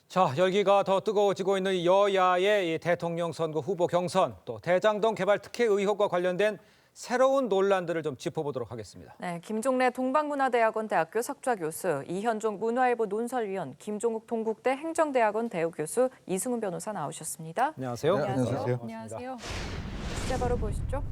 자, 열기가 더 뜨거워지고 있는 여야의 이 대통령 선거 후보 경선, 또 대장동 개발 특혜 의혹과 관련된 새로운 논란들을 좀 짚어보도록 하겠습니다. 네, 김종래 동방문화대학원 대학교 석좌 교수, 이현종 문화일보 논설위원, 김종욱 동국대 행정대학원 대우 교수, 이승훈 변호사 나오셨습니다. 안녕하세요. 네, 안녕하세요. 안녕하세요. 주제 바로 보시죠.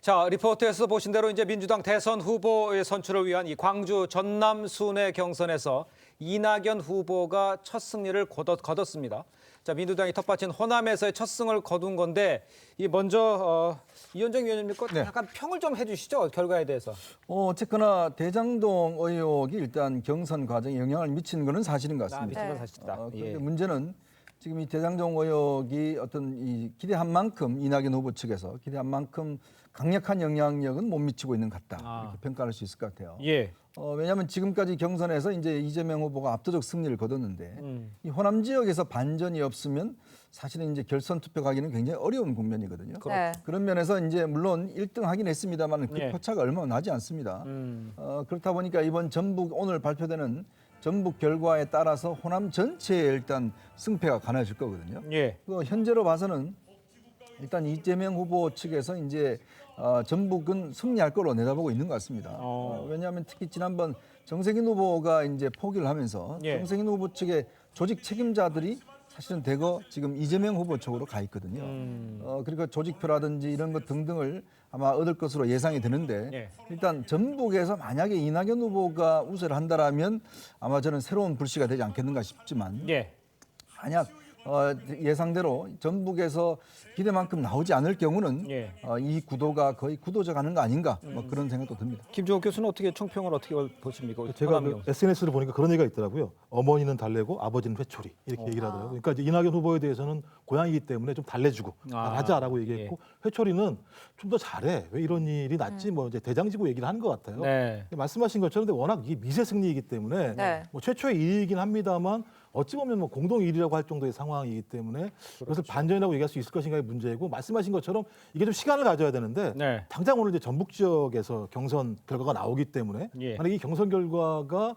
자, 리포트에서 보신 대로 이제 민주당 대선 후보의 선출을 위한 이 광주 전남 순회 경선에서 이낙연 후보가 첫 승리를 거뒀습니다. 자, 민주당이 텃밭인 호남에서의 첫 승을 거둔 건데 이 먼저 이현정 위원님 네. 약간 평을 좀 해주시죠, 결과에 대해서. 어쨌거나 대장동 의혹이 일단 경선 과정에 영향을 미치는 것은 사실인 것 같습니다. 미치면 사실이다. 그런데 예. 문제는 지금 이 대장동 의혹이 어떤 이 기대한 만큼 이낙연 후보 측에서 기대한 만큼 강력한 영향력은 못 미치고 있는 것 같다. 이렇게 평가할 수 있을 것 같아요. 예. 왜냐하면 지금까지 경선에서 이제 이재명 후보가 압도적 승리를 거뒀는데 이 호남 지역에서 반전이 없으면 사실은 이제 결선 투표 가기는 굉장히 어려운 국면이거든요. 네. 그런 면에서 이제 물론 1등 하긴 했습니다만 그 예. 표차가 얼마 나지 않습니다. 그렇다 보니까 이번 전북 오늘 발표되는 전북 결과에 따라서 호남 전체에 일단 승패가 가눠질 거거든요. 예. 현재로 봐서는 일단 이재명 후보 측에서 이제 전북은 승리할 걸로 내다보고 있는 것 같습니다. 왜냐하면 특히 지난번 정세균 후보가 이제 포기를 하면서 예. 정세균 후보 측의 조직 책임자들이 사실은 대거 지금 이재명 후보 쪽으로 가 있거든요. 그러니까 조직표라든지 이런 것 등등을 아마 얻을 것으로 예상이 되는데 예. 일단 전북에서 만약에 이낙연 후보가 우세를 한다라면 아마 저는 새로운 불씨가 되지 않겠는가 싶지만 예. 만약 예상대로 전북에서 기대만큼 나오지 않을 경우는 예. 이 구도가 거의 굳어져 가는 거 아닌가 뭐 그런 생각도 듭니다. 김종욱 교수는 어떻게 총평을 어떻게 보십니까? 제가 호남 그 경선. SNS를 보니까 그런 얘기가 있더라고요. 어머니는 달래고 아버지는 회초리 이렇게 얘기를 하더라고요. 그러니까 이제 이낙연 후보에 대해서는 고향이기 때문에 좀 달래주고 잘하자라고 얘기했고 회초리는 좀 더 잘해. 왜 이런 일이 낫지? 뭐 이제 대장지고 얘기를 하는 것 같아요. 네. 말씀하신 것처럼 근데 워낙 이게 미세 승리이기 때문에 네. 뭐 최초의 1위이긴 합니다만 어찌 보면 뭐 공동 1위라고 할 정도의 상황이기 때문에 그것을 반전이라고 얘기할 수 있을 것인가의 문제이고 말씀하신 것처럼 이게 좀 시간을 가져야 되는데 네. 당장 오늘 이제 전북 지역에서 경선 결과가 나오기 때문에 예. 만약 이 경선 결과가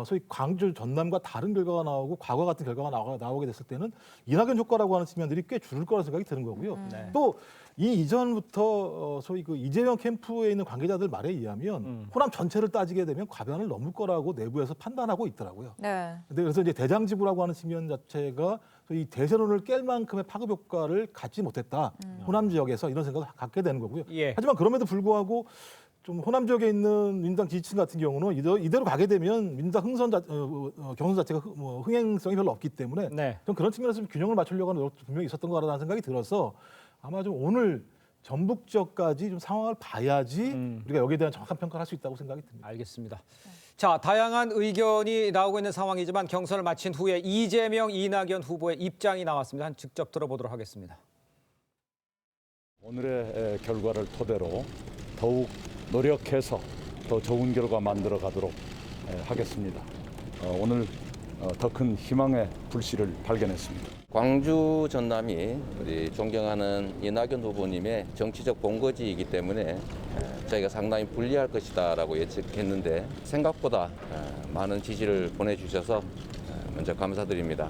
소위 광주 전남과 다른 결과가 나오고 과거 같은 결과가 나오게 됐을 때는 이낙연 효과라고 하는 측면들이 꽤 줄을 거라는 생각이 드는 거고요. 네. 또 이 이전부터 소위 그 이재명 캠프에 있는 관계자들 말에 의하면 호남 전체를 따지게 되면 과반을 넘을 거라고 내부에서 판단하고 있더라고요. 네. 근데 그래서 이제 대장지구라고 하는 측면 자체가 이 대세론을 깰 만큼의 파급 효과를 갖지 못했다. 호남 지역에서 이런 생각을 갖게 되는 거고요. 예. 하지만 그럼에도 불구하고 좀 호남 지역에 있는 민주당 지지층 같은 경우는 이대로 가게 되면 민주당 경선 자체가 흥행성이 별로 없기 때문에 네. 좀 그런 측면에서 좀 균형을 맞추려고 하는 노력도 분명히 있었던 거라는 생각이 들어서 아마 좀 오늘 전북 지역까지 좀 상황을 봐야지 우리가 여기에 대한 정확한 평가를 할 수 있다고 생각이 듭니다. 알겠습니다. 자, 다양한 의견이 나오고 있는 상황이지만 경선을 마친 후에 이재명, 이낙연 후보의 입장이 나왔습니다. 한 직접 들어보도록 하겠습니다. 오늘의 결과를 토대로 더욱 노력해서 더 좋은 결과 만들어 가도록 하겠습니다. 오늘 더 큰 희망의 불씨를 발견했습니다. 광주 전남이 우리 존경하는 이낙연 후보님의 정치적 본거지이기 때문에 저희가 상당히 불리할 것이다라고 예측했는데 생각보다 많은 지지를 보내주셔서 먼저 감사드립니다.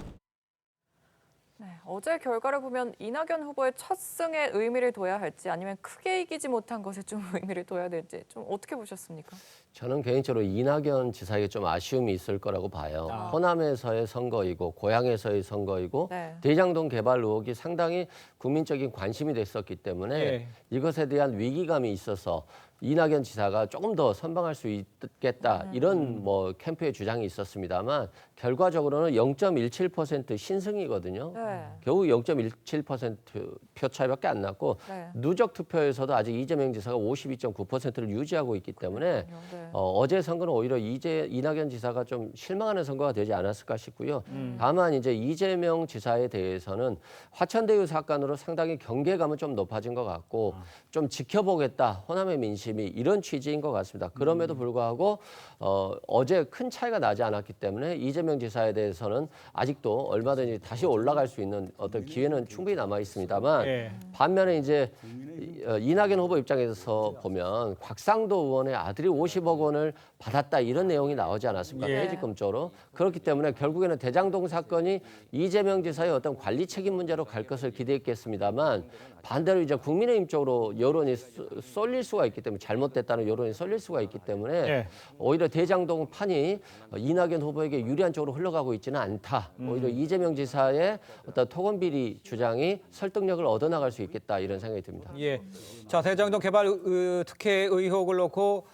네, 어제 결과를 보면 이낙연 후보의 첫 승에 의미를 둬야 할지 아니면 크게 이기지 못한 것에 좀 의미를 둬야 될지 좀 어떻게 보셨습니까? 저는 개인적으로 이낙연 지사에게 좀 아쉬움이 있을 거라고 봐요. 호남에서의 선거이고 고향에서의 선거이고 네. 대장동 개발 의혹이 상당히 국민적인 관심이 됐었기 때문에 예. 이것에 대한 위기감이 있어서 이낙연 지사가 조금 더 선방할 수 있겠다 이런 뭐 캠프의 주장이 있었습니다만 결과적으로는 0.17% 신승이거든요. 네. 겨우 0.17% 표 차이밖에 안 났고 네. 누적 투표에서도 아직 이재명 지사가 52.9%를 유지하고 있기 때문에 네. 어제 선거는 오히려 이낙연 지사가 좀 실망하는 선거가 되지 않았을까 싶고요. 다만 이제 이재명 지사에 대해서는 화천대유 사건으로 상당히 경계감은 좀 높아진 것 같고 좀 지켜보겠다 호남의 민심이 이런 취지인 것 같습니다. 그럼에도 불구하고 어제 큰 차이가 나지 않았기 때문에 이재명 지사에 대해서는 아직도 얼마든지 다시 올라갈 수 있는 어떤 기회는 충분히 남아 있습니다만 예. 반면에 이제 이낙연 후보 입장에서 보면 곽상도 의원의 아들이 50억 원을 받았다 이런 내용이 나오지 않았습니까? 예. 퇴직금 쪽으로. 그렇기 때문에 결국에는 대장동 사건이 이재명 지사의 어떤 관리 책임 문제로 갈 것을 기대했겠습니다만 반대로 이제 국민의힘 쪽으로 여론이 쏠릴 수가 있기 때문에 잘못됐다는 여론이 쏠릴 수가 있기 때문에 예. 오히려 대장동 판이 이낙연 후보에게 유리한 쪽으로 흘러가고 있지는 않다. 오히려 이재명 지사의 어떤 토건비리 주장이 설득력을 얻어나갈 수 있겠다 이런 생각이 듭니다. 예. 자, 대장동 개발 특혜 의혹을 놓고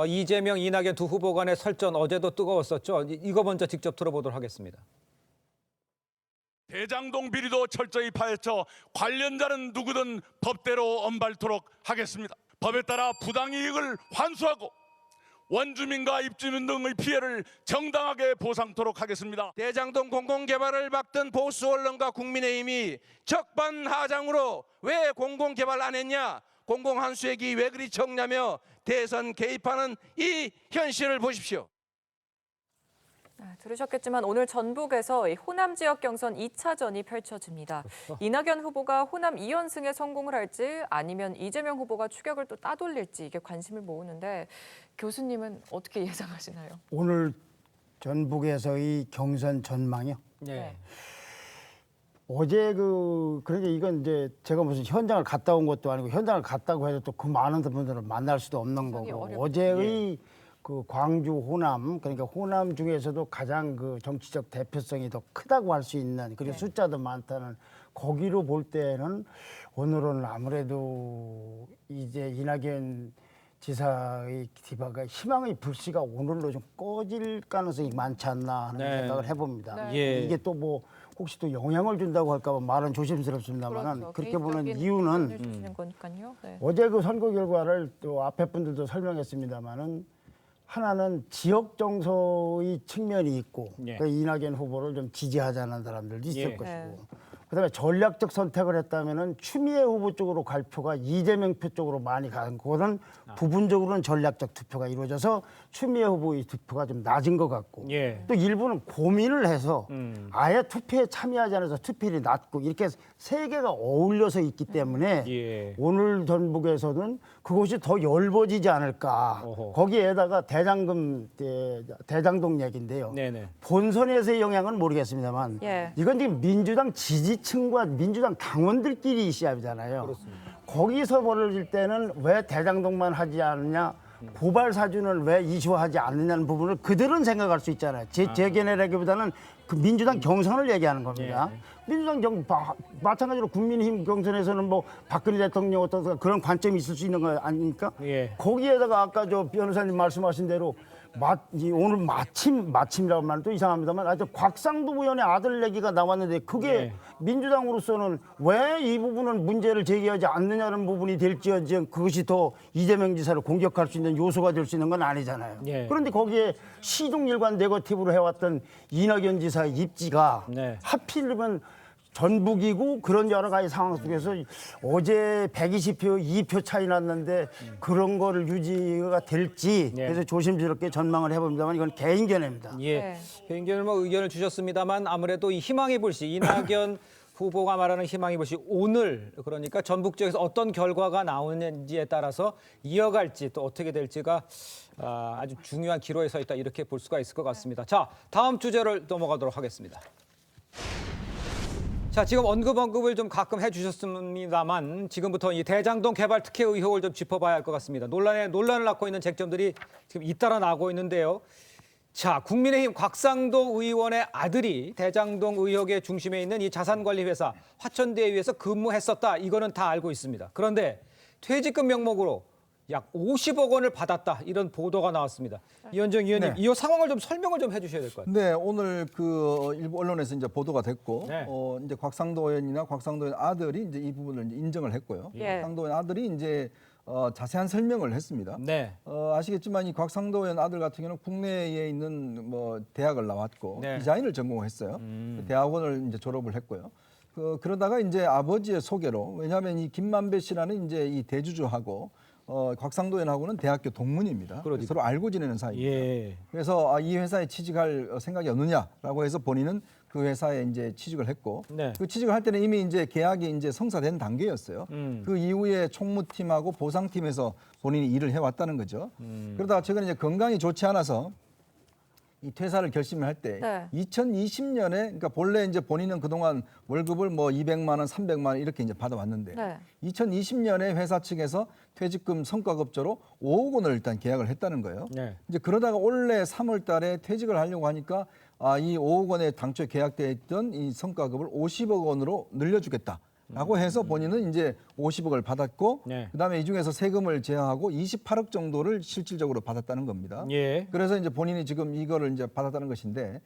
이재명, 이낙연 두 후보 간의 설전 어제도 뜨거웠었죠. 이거 먼저 직접 들어보도록 하겠습니다. 대장동 비리도 철저히 파헤쳐 관련자는 누구든 법대로 엄발토록 하겠습니다. 법에 따라 부당이익을 환수하고 원주민과 입주민 등의 피해를 정당하게 보상토록 하겠습니다. 대장동 공공개발을 막던 보수 언론과 국민의힘이 적반하장으로 왜 공공개발 안 했냐, 공공한수액이 왜 그리 적냐며 대선 개입하는 이 현실을 보십시오. 들으셨겠지만 오늘 전북에서 이 호남 지역 경선 2차전이 펼쳐집니다. 이낙연 후보가 호남 2연승에 성공을 할지 아니면 이재명 후보가 추격을 또 따돌릴지 이게 관심을 모으는데 교수님은 어떻게 예상하시나요? 오늘 전북에서의 경선 전망이요. 네. 어제 그러니까 이건 이제 제가 무슨 현장을 갔다 온 것도 아니고 현장을 갔다고 해도 또 그 많은 분들을 만날 수도 없는 거고 어렵죠. 어제의 그 광주 호남 그러니까 호남 중에서도 가장 그 정치적 대표성이 더 크다고 할 수 있는 그리고 숫자도 많다는 거기로 볼 때는 오늘은 아무래도 이제 이낙연 지사의 디바가 희망의 불씨가 오늘로 좀 꺼질 가능성이 많지 않나 하는 네. 생각을 해봅니다. 예. 이게 또 뭐 혹시 또 영향을 준다고 할까 봐 말은 조심스럽습니다만 그렇죠. 그렇게 보는 개인적인 이유는 의견을 주시는 거니까요. 네. 어제 그 선거 결과를 또 앞에 분들도 설명했습니다만은 하나는 지역 정서의 측면이 있고 예. 그 이낙연 후보를 좀 지지하자는 사람들도 있을 예. 것이고 네. 그다음에 전략적 선택을 했다면은 추미애 후보 쪽으로 갈 표가 이재명 표 쪽으로 많이 가는 거는 부분적으로는 전략적 투표가 이루어져서 추미애 후보의 투표가 좀 낮은 것 같고 예. 또 일부는 고민을 해서 아예 투표에 참여하지 않아서 투표율이 낮고 이렇게 세 개가 어울려서 있기 때문에 예. 오늘 전북에서는 그것이 더 열버지지 않을까. 어허. 거기에다가 대장동 얘기인데요. 네네. 본선에서의 영향은 모르겠습니다만 예. 이건 지금 민주당 지지층과 민주당 당원들끼리 시합이잖아요. 거기서 벌어질 때는 왜 대장동만 하지 않느냐, 고발 사주는 왜 이슈화하지 않느냐는 부분을 그들은 생각할 수 있잖아요. 제 견해라기보다는 그 민주당 경선을 얘기하는 겁니다. 민주당 마찬가지로 국민의힘 경선에서는 뭐 박근혜 대통령 어떤 그런 관점이 있을 수 있는 거 아닙니까? 예. 거기에다가 아까 저 변호사님 말씀하신 대로 오늘 마침이라고 말은 또 이상합니다만 아주 곽상도 의원의 아들 얘기가 나왔는데 그게 예. 민주당으로서는 왜 이 부분은 문제를 제기하지 않느냐는 부분이 될지언정 그것이 더 이재명 지사를 공격할 수 있는 요소가 될 수 있는 건 아니잖아요. 예. 그런데 거기에 시종일관 네거티브로 해왔던 이낙연 지사의 입지가 네. 하필이면 전북이고 그런 여러 가지 상황 속에서 어제 120표, 2표 차이 났는데 그런 거를 유지가 될지 네. 그래서 조심스럽게 전망을 해봅니다만 이건 개인 견해입니다. 예. 네. 개인견을 뭐 의견을 주셨습니다만 아무래도 이 희망의 불씨 이낙연 후보가 말하는 희망의 불씨 오늘 그러니까 전북 지역에서 어떤 결과가 나오는지에 따라서 이어갈지 또 어떻게 될지가 아주 중요한 기로에 서 있다 이렇게 볼 수가 있을 것 같습니다. 자, 다음 주제를 넘어가도록 하겠습니다. 자, 지금 언급을 좀 가끔 해주셨습니다만 지금부터 이 대장동 개발 특혜 의혹을 좀 짚어봐야 할 것 같습니다. 논란을 낳고 있는 쟁점들이 지금 잇따라 나오고 있는데요. 자, 국민의힘 곽상도 의원의 아들이 대장동 의혹의 중심에 있는 이 자산관리회사 화천대유에서 근무했었다. 이거는 다 알고 있습니다. 그런데 퇴직금 명목으로 약 50억 원을 받았다. 이런 보도가 나왔습니다. 이현정 의원님, 네. 이 상황을 좀 설명을 좀 해주셔야 될 것 같아요. 네, 오늘 그 일부 언론에서 이제 보도가 됐고, 네. 이제 곽상도 의원이나 곽상도 의원 아들이 이제 이 부분을 이제 인정을 했고요. 예. 곽상도 의원 아들이 이제 자세한 설명을 했습니다. 네. 아시겠지만 이 곽상도 의원 아들 같은 경우는 국내에 있는 뭐 대학을 나왔고 네. 디자인을 전공했어요. 대학원을 이제 졸업을 했고요. 그러다가 이제 아버지의 소개로 왜냐하면 이 김만배 씨라는 이제 이 대주주하고 곽상도 의원하고는 대학교 동문입니다. 그러니까. 서로 알고 지내는 사이입니다. 예. 그래서 이 회사에 취직할 생각이 없느냐라고 해서 본인은 그 회사에 이제 취직을 했고 네. 그 취직을 할 때는 이미 이제 계약이 이제 성사된 단계였어요. 그 이후에 총무팀하고 보상팀에서 본인이 일을 해왔다는 거죠. 그러다가 최근에 이제 건강이 좋지 않아서 이 퇴사를 결심을 할 때 네. 2020년에 그러니까 본래 이제 본인은 그동안 월급을 뭐 200만 원, 300만 원 이렇게 이제 받아왔는데 네. 2020년에 회사 측에서 퇴직금 성과급조로 5억 원을 일단 계약을 했다는 거예요. 네. 이제 그러다가 올해 3월 달에 퇴직을 하려고 하니까 이 5억 원에 당초에 계약돼 있던 이 성과급을 50억 원으로 늘려주겠다. 라고 해서 본인은 이제 50억을 받았고 네. 그다음에 이 중에서 세금을 제하고 28억 정도를 실질적으로 받았다는 겁니다. 예. 그래서 이제 본인이 지금 이거를 이제 받았다는 것인데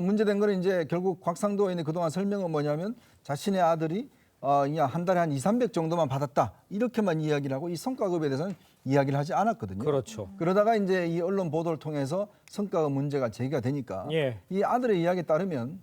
문제된 거는 이제 결국 곽상도 의원이 그동안 설명은 뭐냐면 자신의 아들이 그냥 한 달에 한 200, 300 정도만 받았다 이렇게만 이야기를 하고 이 성과급에 대해서는 이야기를 하지 않았거든요. 그렇죠. 그러다가 이제 이 언론 보도를 통해서 성과급 문제가 제기가 되니까 예. 이 아들의 이야기에 따르면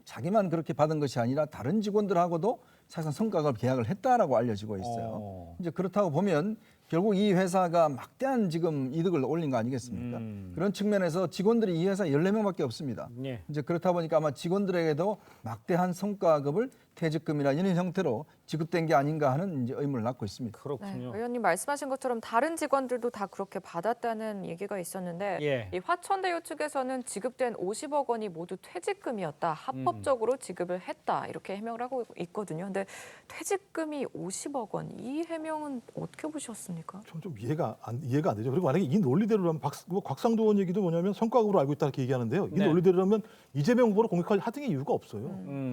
자기만 그렇게 받은 것이 아니라 다른 직원들하고도 사실상 성과급 계약을 했다라고 알려지고 있어요. 이제 그렇다고 보면 결국 이 회사가 막대한 지금 이득을 올린 거 아니겠습니까? 그런 측면에서 직원들이 이 회사 14명밖에 없습니다. 예. 이제 그렇다 보니까 아마 직원들에게도 막대한 성과급을 퇴직금이나 이런 형태로 지급된 게 아닌가 하는 이제 의문을 낳고 있습니다. 네, 그렇군요. 의원님 말씀하신 것처럼 다른 직원들도 다 그렇게 받았다는 얘기가 있었는데 예. 이 화천대유 측에서는 지급된 50억 원이 모두 퇴직금이었다. 합법적으로 지급을 했다. 이렇게 해명을 하고 있거든요. 근데 퇴직금이 50억 원. 이 해명은 어떻게 보셨습니까? 좀 이해가 안 되죠. 그리고 만약에 이 논리대로라면 곽상도 의원 얘기도 뭐냐면 성과급으로 알고 있다 이렇게 얘기하는데요. 이 네. 논리대로라면 이재명 후보를 공격할 하등의 이유가 없어요.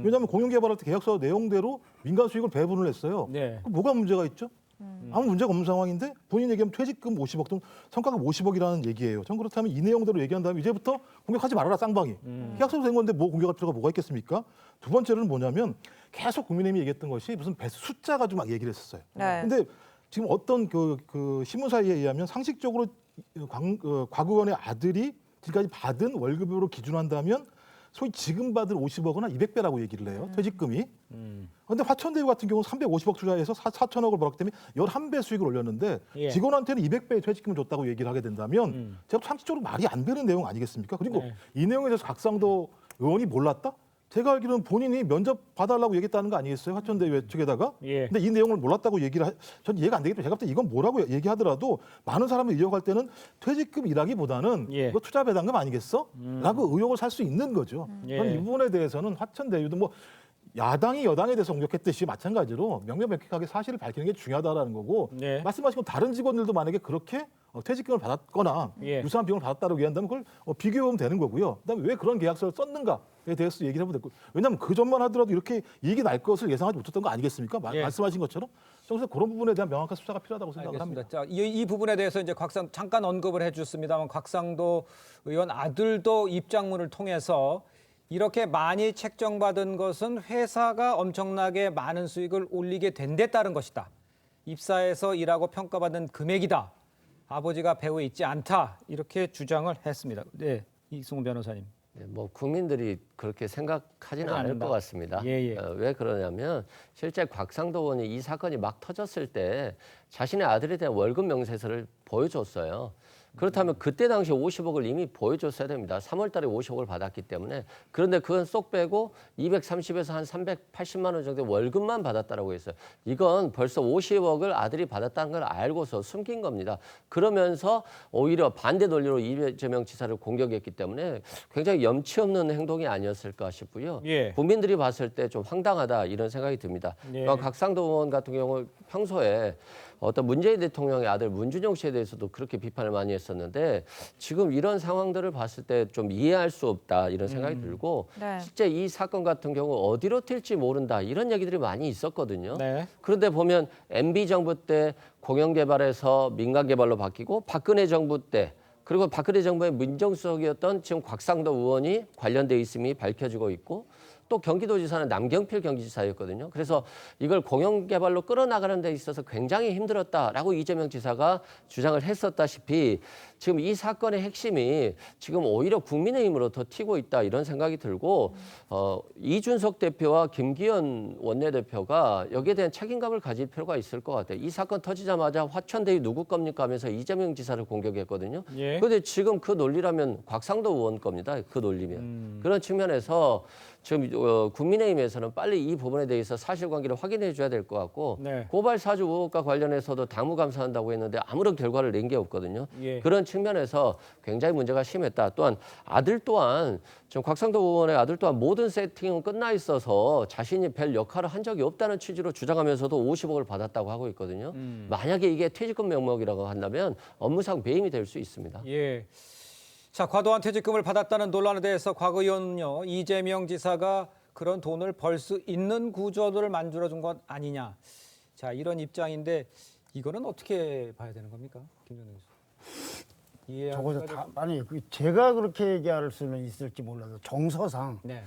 왜냐하면 공영개발할 때 계약서 내용대로 민간 수익을 배분을 했어요. 네. 그럼 뭐가 문제가 있죠? 아무 문제가 없는 상황인데 본인 얘기하면 퇴직금 50억 등 성과급 50억이라는 얘기예요. 전 그렇다면 이 내용대로 얘기한 다음에 이제부터 공격하지 말아라 쌍방이. 계약서로 된 건데 뭐 공격할 필요가 뭐가 있겠습니까? 두 번째로는 뭐냐면 계속 국민의힘이 얘기했던 것이 무슨 배수 숫자 가지고 막 얘기를 했었어요. 네. 근데 지금 어떤 그 신문사에 의하면 상식적으로 과거원의 아들이 지금까지 받은 월급으로 기준한다면 소위 지금 받을 50억이나 200배라고 얘기를 해요. 퇴직금이. 그런데 화천대유 같은 경우는 350억 투자해서 4천억을 벌었기 때문에 11배 수익을 올렸는데 예. 직원한테는 200배의 퇴직금을 줬다고 얘기를 하게 된다면 제가 상식적으로 말이 안 되는 내용 아니겠습니까? 그리고 네. 이 내용에 대해서 곽상도 의원이 몰랐다? 제가 알기로는 본인이 면접 봐달라고 얘기했다는 거 아니겠어요? 화천대유 측에다가. 예. 근데 이 내용을 몰랐다고 전 이해가 안 되기 때문에 제가 볼 때 이건 뭐라고 얘기하더라도 많은 사람을 이용할 때는 퇴직금 일하기보다는 예. 이거 투자 배당금 아니겠어? 라고 의혹을 살 수 있는 거죠. 예. 저는 이 부분에 대해서는 화천대유도 뭐 야당이 여당에 대해서 공격했듯이 마찬가지로 명명백백하게 사실을 밝히는 게 중요하다라는 거고 네. 말씀하신 건 다른 직원들도 만약에 그렇게 퇴직금을 받았거나 예. 유사한 비용을 받았다고 얘기한다면 그걸 비교해보면 되는 거고요. 그다음에 왜 그런 계약서를 썼는가에 대해서 얘기를 해보면 되고 왜냐하면 그 전만 하더라도 이렇게 이익이 날 것을 예상하지 못했던 거 아니겠습니까? 예. 말씀하신 것처럼. 그래서 그런 부분에 대한 명확한 수사가 필요하다고 생각을 알겠습니다. 합니다. 자, 이 부분에 대해서 이제 잠깐 언급을 해주셨습니다만 곽상도 의원 아들도 입장문을 통해서 이렇게 많이 책정받은 것은 회사가 엄청나게 많은 수익을 올리게 된 데 따른 것이다. 입사해서 일하고 평가받는 금액이다. 아버지가 배후에 있지 않다. 이렇게 주장을 했습니다. 네, 이승훈 변호사님. 네, 뭐 국민들이 그렇게 생각하지는 하지 않을 않는다. 것 같습니다. 예, 예. 왜 그러냐면 실제 곽상도 의원이 이 사건이 막 터졌을 때 자신의 아들에 대한 월급 명세서를 보여줬어요. 그렇다면 그때 당시 50억을 이미 보여줬어야 됩니다. 3월 달에 50억을 받았기 때문에. 그런데 그건 쏙 빼고 230에서 한 380만 원 정도의 월급만 받았다라고 했어요. 이건 벌써 50억을 아들이 받았다는 걸 알고서 숨긴 겁니다. 그러면서 오히려 반대 논리로 이재명 지사를 공격했기 때문에 굉장히 염치 없는 행동이 아니었을까 싶고요. 예. 국민들이 봤을 때 좀 황당하다 이런 생각이 듭니다. 예. 곽상도 의원 같은 경우 평소에 어떤 문재인 대통령의 아들 문준용 씨에 대해서도 그렇게 비판을 많이 했었는데 지금 이런 상황들을 봤을 때 좀 이해할 수 없다 이런 생각이 들고 네. 실제 이 사건 같은 경우 어디로 튈지 모른다 이런 얘기들이 많이 있었거든요. 네. 그런데 보면 MB 정부 때 공영개발에서 민간개발로 바뀌고 박근혜 정부 때 그리고 박근혜 정부의 민정수석이었던 지금 곽상도 의원이 관련돼 있음이 밝혀지고 있고 또 경기도지사는 남경필 경기지사였거든요. 그래서 이걸 공영개발로 끌어나가는 데 있어서 굉장히 힘들었다라고 이재명 지사가 주장을 했었다시피 지금 이 사건의 핵심이 지금 오히려 국민의힘으로 더 튀고 있다 이런 생각이 들고 이준석 대표와 김기현 원내대표가 여기에 대한 책임감을 가질 필요가 있을 것 같아요. 이 사건 터지자마자 화천대유 누구 겁니까 하면서 이재명 지사를 공격했거든요. 예. 그런데 지금 그 논리라면 곽상도 의원 겁니다. 그 논리면. 그런 측면에서 지금 국민의힘에서는 빨리 이 부분에 대해서 사실관계를 확인해 줘야 될 것 같고 네. 고발 사주 의혹과 관련해서도 당무감사한다고 했는데 아무런 결과를 낸 게 없거든요. 예. 그런 측면에서 굉장히 문제가 심했다. 또한 아들 또한 지금 곽상도 의원의 아들 또한 모든 세팅은 끝나 있어서 자신이 별 역할을 한 적이 없다는 취지로 주장하면서도 50억을 받았다고 하고 있거든요. 만약에 이게 퇴직금 명목이라고 한다면 업무상 배임이 될 수 있습니다. 예. 자, 과도한 퇴직금을 받았다는 논란에 대해서 곽 의원은요, 이재명 지사가 그런 돈을 벌 수 있는 구조를 만들어준 것 아니냐. 자, 이런 입장인데 이거는 어떻게 봐야 되는 겁니까, 김정은 교수? 저거 다 아니 제가 그렇게 얘기할 수는 있을지 몰라도 정서상 네.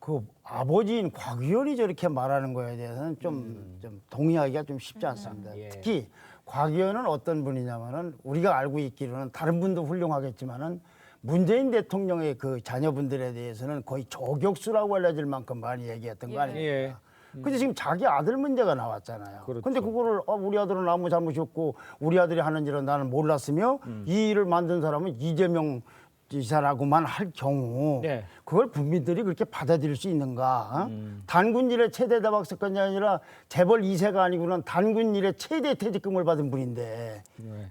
그 아버지인 곽 의원이 저렇게 말하는 거에 대해서는 좀 동의하기가 좀 쉽지 않습니다. 예. 특히 곽 의원은 어떤 분이냐면은 우리가 알고 있기로는 다른 분도 훌륭하겠지만은 문재인 대통령의 그 자녀분들에 대해서는 거의 저격수라고 알려질 만큼 많이 얘기했던 거 아닙니까? 예. 근데 지금 자기 아들 문제가 나왔잖아요. 그렇죠. 근데 그거를 우리 아들은 아무 잘못이 없고 우리 아들이 하는 일은 나는 몰랐으며 이 일을 만든 사람은 이재명 지사라고만 할 경우 네. 그걸 국민들이 그렇게 받아들일 수 있는가? 단군 일의 최대 대박 사건이 아니라 재벌 2세가 아니고는 단군 일의 최대 퇴직금을 받은 분인데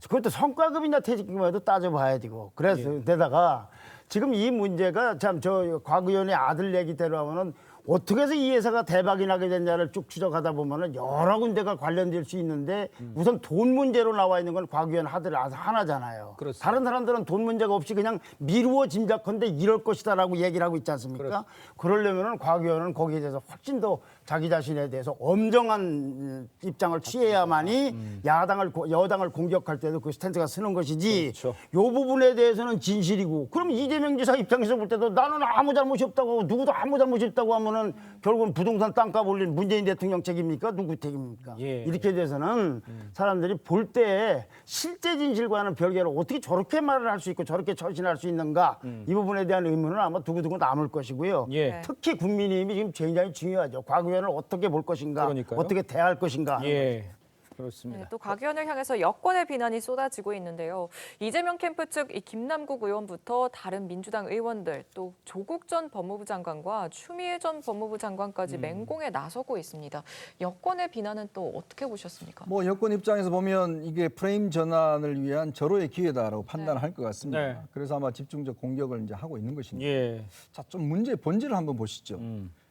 그것도 성과급이나 퇴직금에도 따져봐야 되고 그래서 게다가 지금 이 문제가 참 저 곽 의원의 아들 얘기대로 하면은 어떻게 해서 이 회사가 대박이 나게 됐냐를 쭉 추적하다 보면은 여러 군데가 관련될 수 있는데 우선 돈 문제로 나와 있는 건 곽 의원 아들 하나잖아요. 그렇습니다. 다른 사람들은 돈 문제가 없이 그냥 미루어 짐작컨대 이럴 것이다라고 얘기를 하고 있지 않습니까? 그러려면은 곽 의원은 거기에 대해서 훨씬 더 자기 자신에 대해서 엄정한 입장을 취해야만이 여당을 공격할 때도 그 스탠스가 쓰는 것이지. 그렇죠. 요 부분에 대해서는 진실이고. 그럼 이재명 지사 입장에서 볼 때도 나는 아무 잘못이 없다고 누구도 아무 잘못이 없다고 하면은 결국은 부동산 땅값 올린 문재인 대통령 책임입니까? 누구 책임입니까? 예. 이렇게 돼서는 사람들이 볼 때 실제 진실과는 별개로 어떻게 저렇게 말을 할 수 있고 저렇게 처신할 수 있는가 이 부분에 대한 의문은 아마 두고두고 남을 것이고요. 예. 특히 국민의힘이 지금 굉장히 중요하죠. 곽 의원을 어떻게 볼 것인가, 그러니까요. 어떻게 대할 것인가. 하는 예. 그렇습니다. 네, 또 곽 의원을 향해서 여권의 비난이 쏟아지고 있는데요. 이재명 캠프 측 이 김남국 의원부터 다른 민주당 의원들 또 조국 전 법무부 장관과 추미애 전 법무부 장관까지 맹공에 나서고 있습니다. 여권의 비난은 또 어떻게 보셨습니까? 뭐 여권 입장에서 보면 이게 프레임 전환을 위한 절호의 기회다라고 판단할 것 같습니다. 네. 그래서 아마 집중적 공격을 이제 하고 있는 것입니다. 예. 자, 좀 문제의 본질을 한번 보시죠.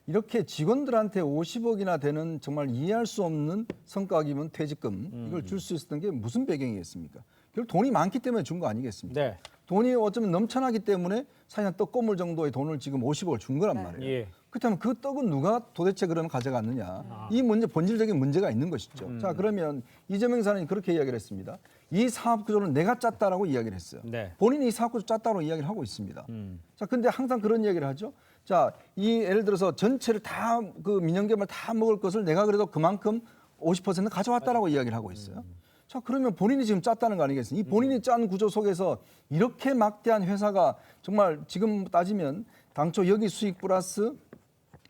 이렇게 직원들한테 50억이나 되는 정말 이해할 수 없는 성과급이면 퇴직금 이걸 줄 수 있었던 게 무슨 배경이겠습니까? 결국 돈이 많기 때문에 준 거 아니겠습니까? 네. 돈이 어쩌면 넘쳐나기 때문에 사실상 떡고물 정도의 돈을 지금 50억을 준 거란 말이에요. 예. 그렇다면 그 떡은 누가 도대체 그러면 가져갔느냐? 이 문제 본질적인 문제가 있는 것이죠. 자, 그러면 이재명 사람이 그렇게 이야기를 했습니다. 이 사업 구조는 내가 짰다라고 이야기를 했어요. 네. 본인이 이 사업 구조 짰다고 이야기를 하고 있습니다. 자, 근데 항상 그런 이야기를 하죠. 자, 이 예를 들어서 전체를 다 그 민영개발 다 먹을 것을 내가 그래도 그만큼 50% 가져왔다라고 이야기를 하고 있어요. 자, 그러면 본인이 지금 짰다는 거 아니겠습니까? 이 본인이 짠 구조 속에서 이렇게 막대한 회사가 정말 지금 따지면 당초 여기 수익 플러스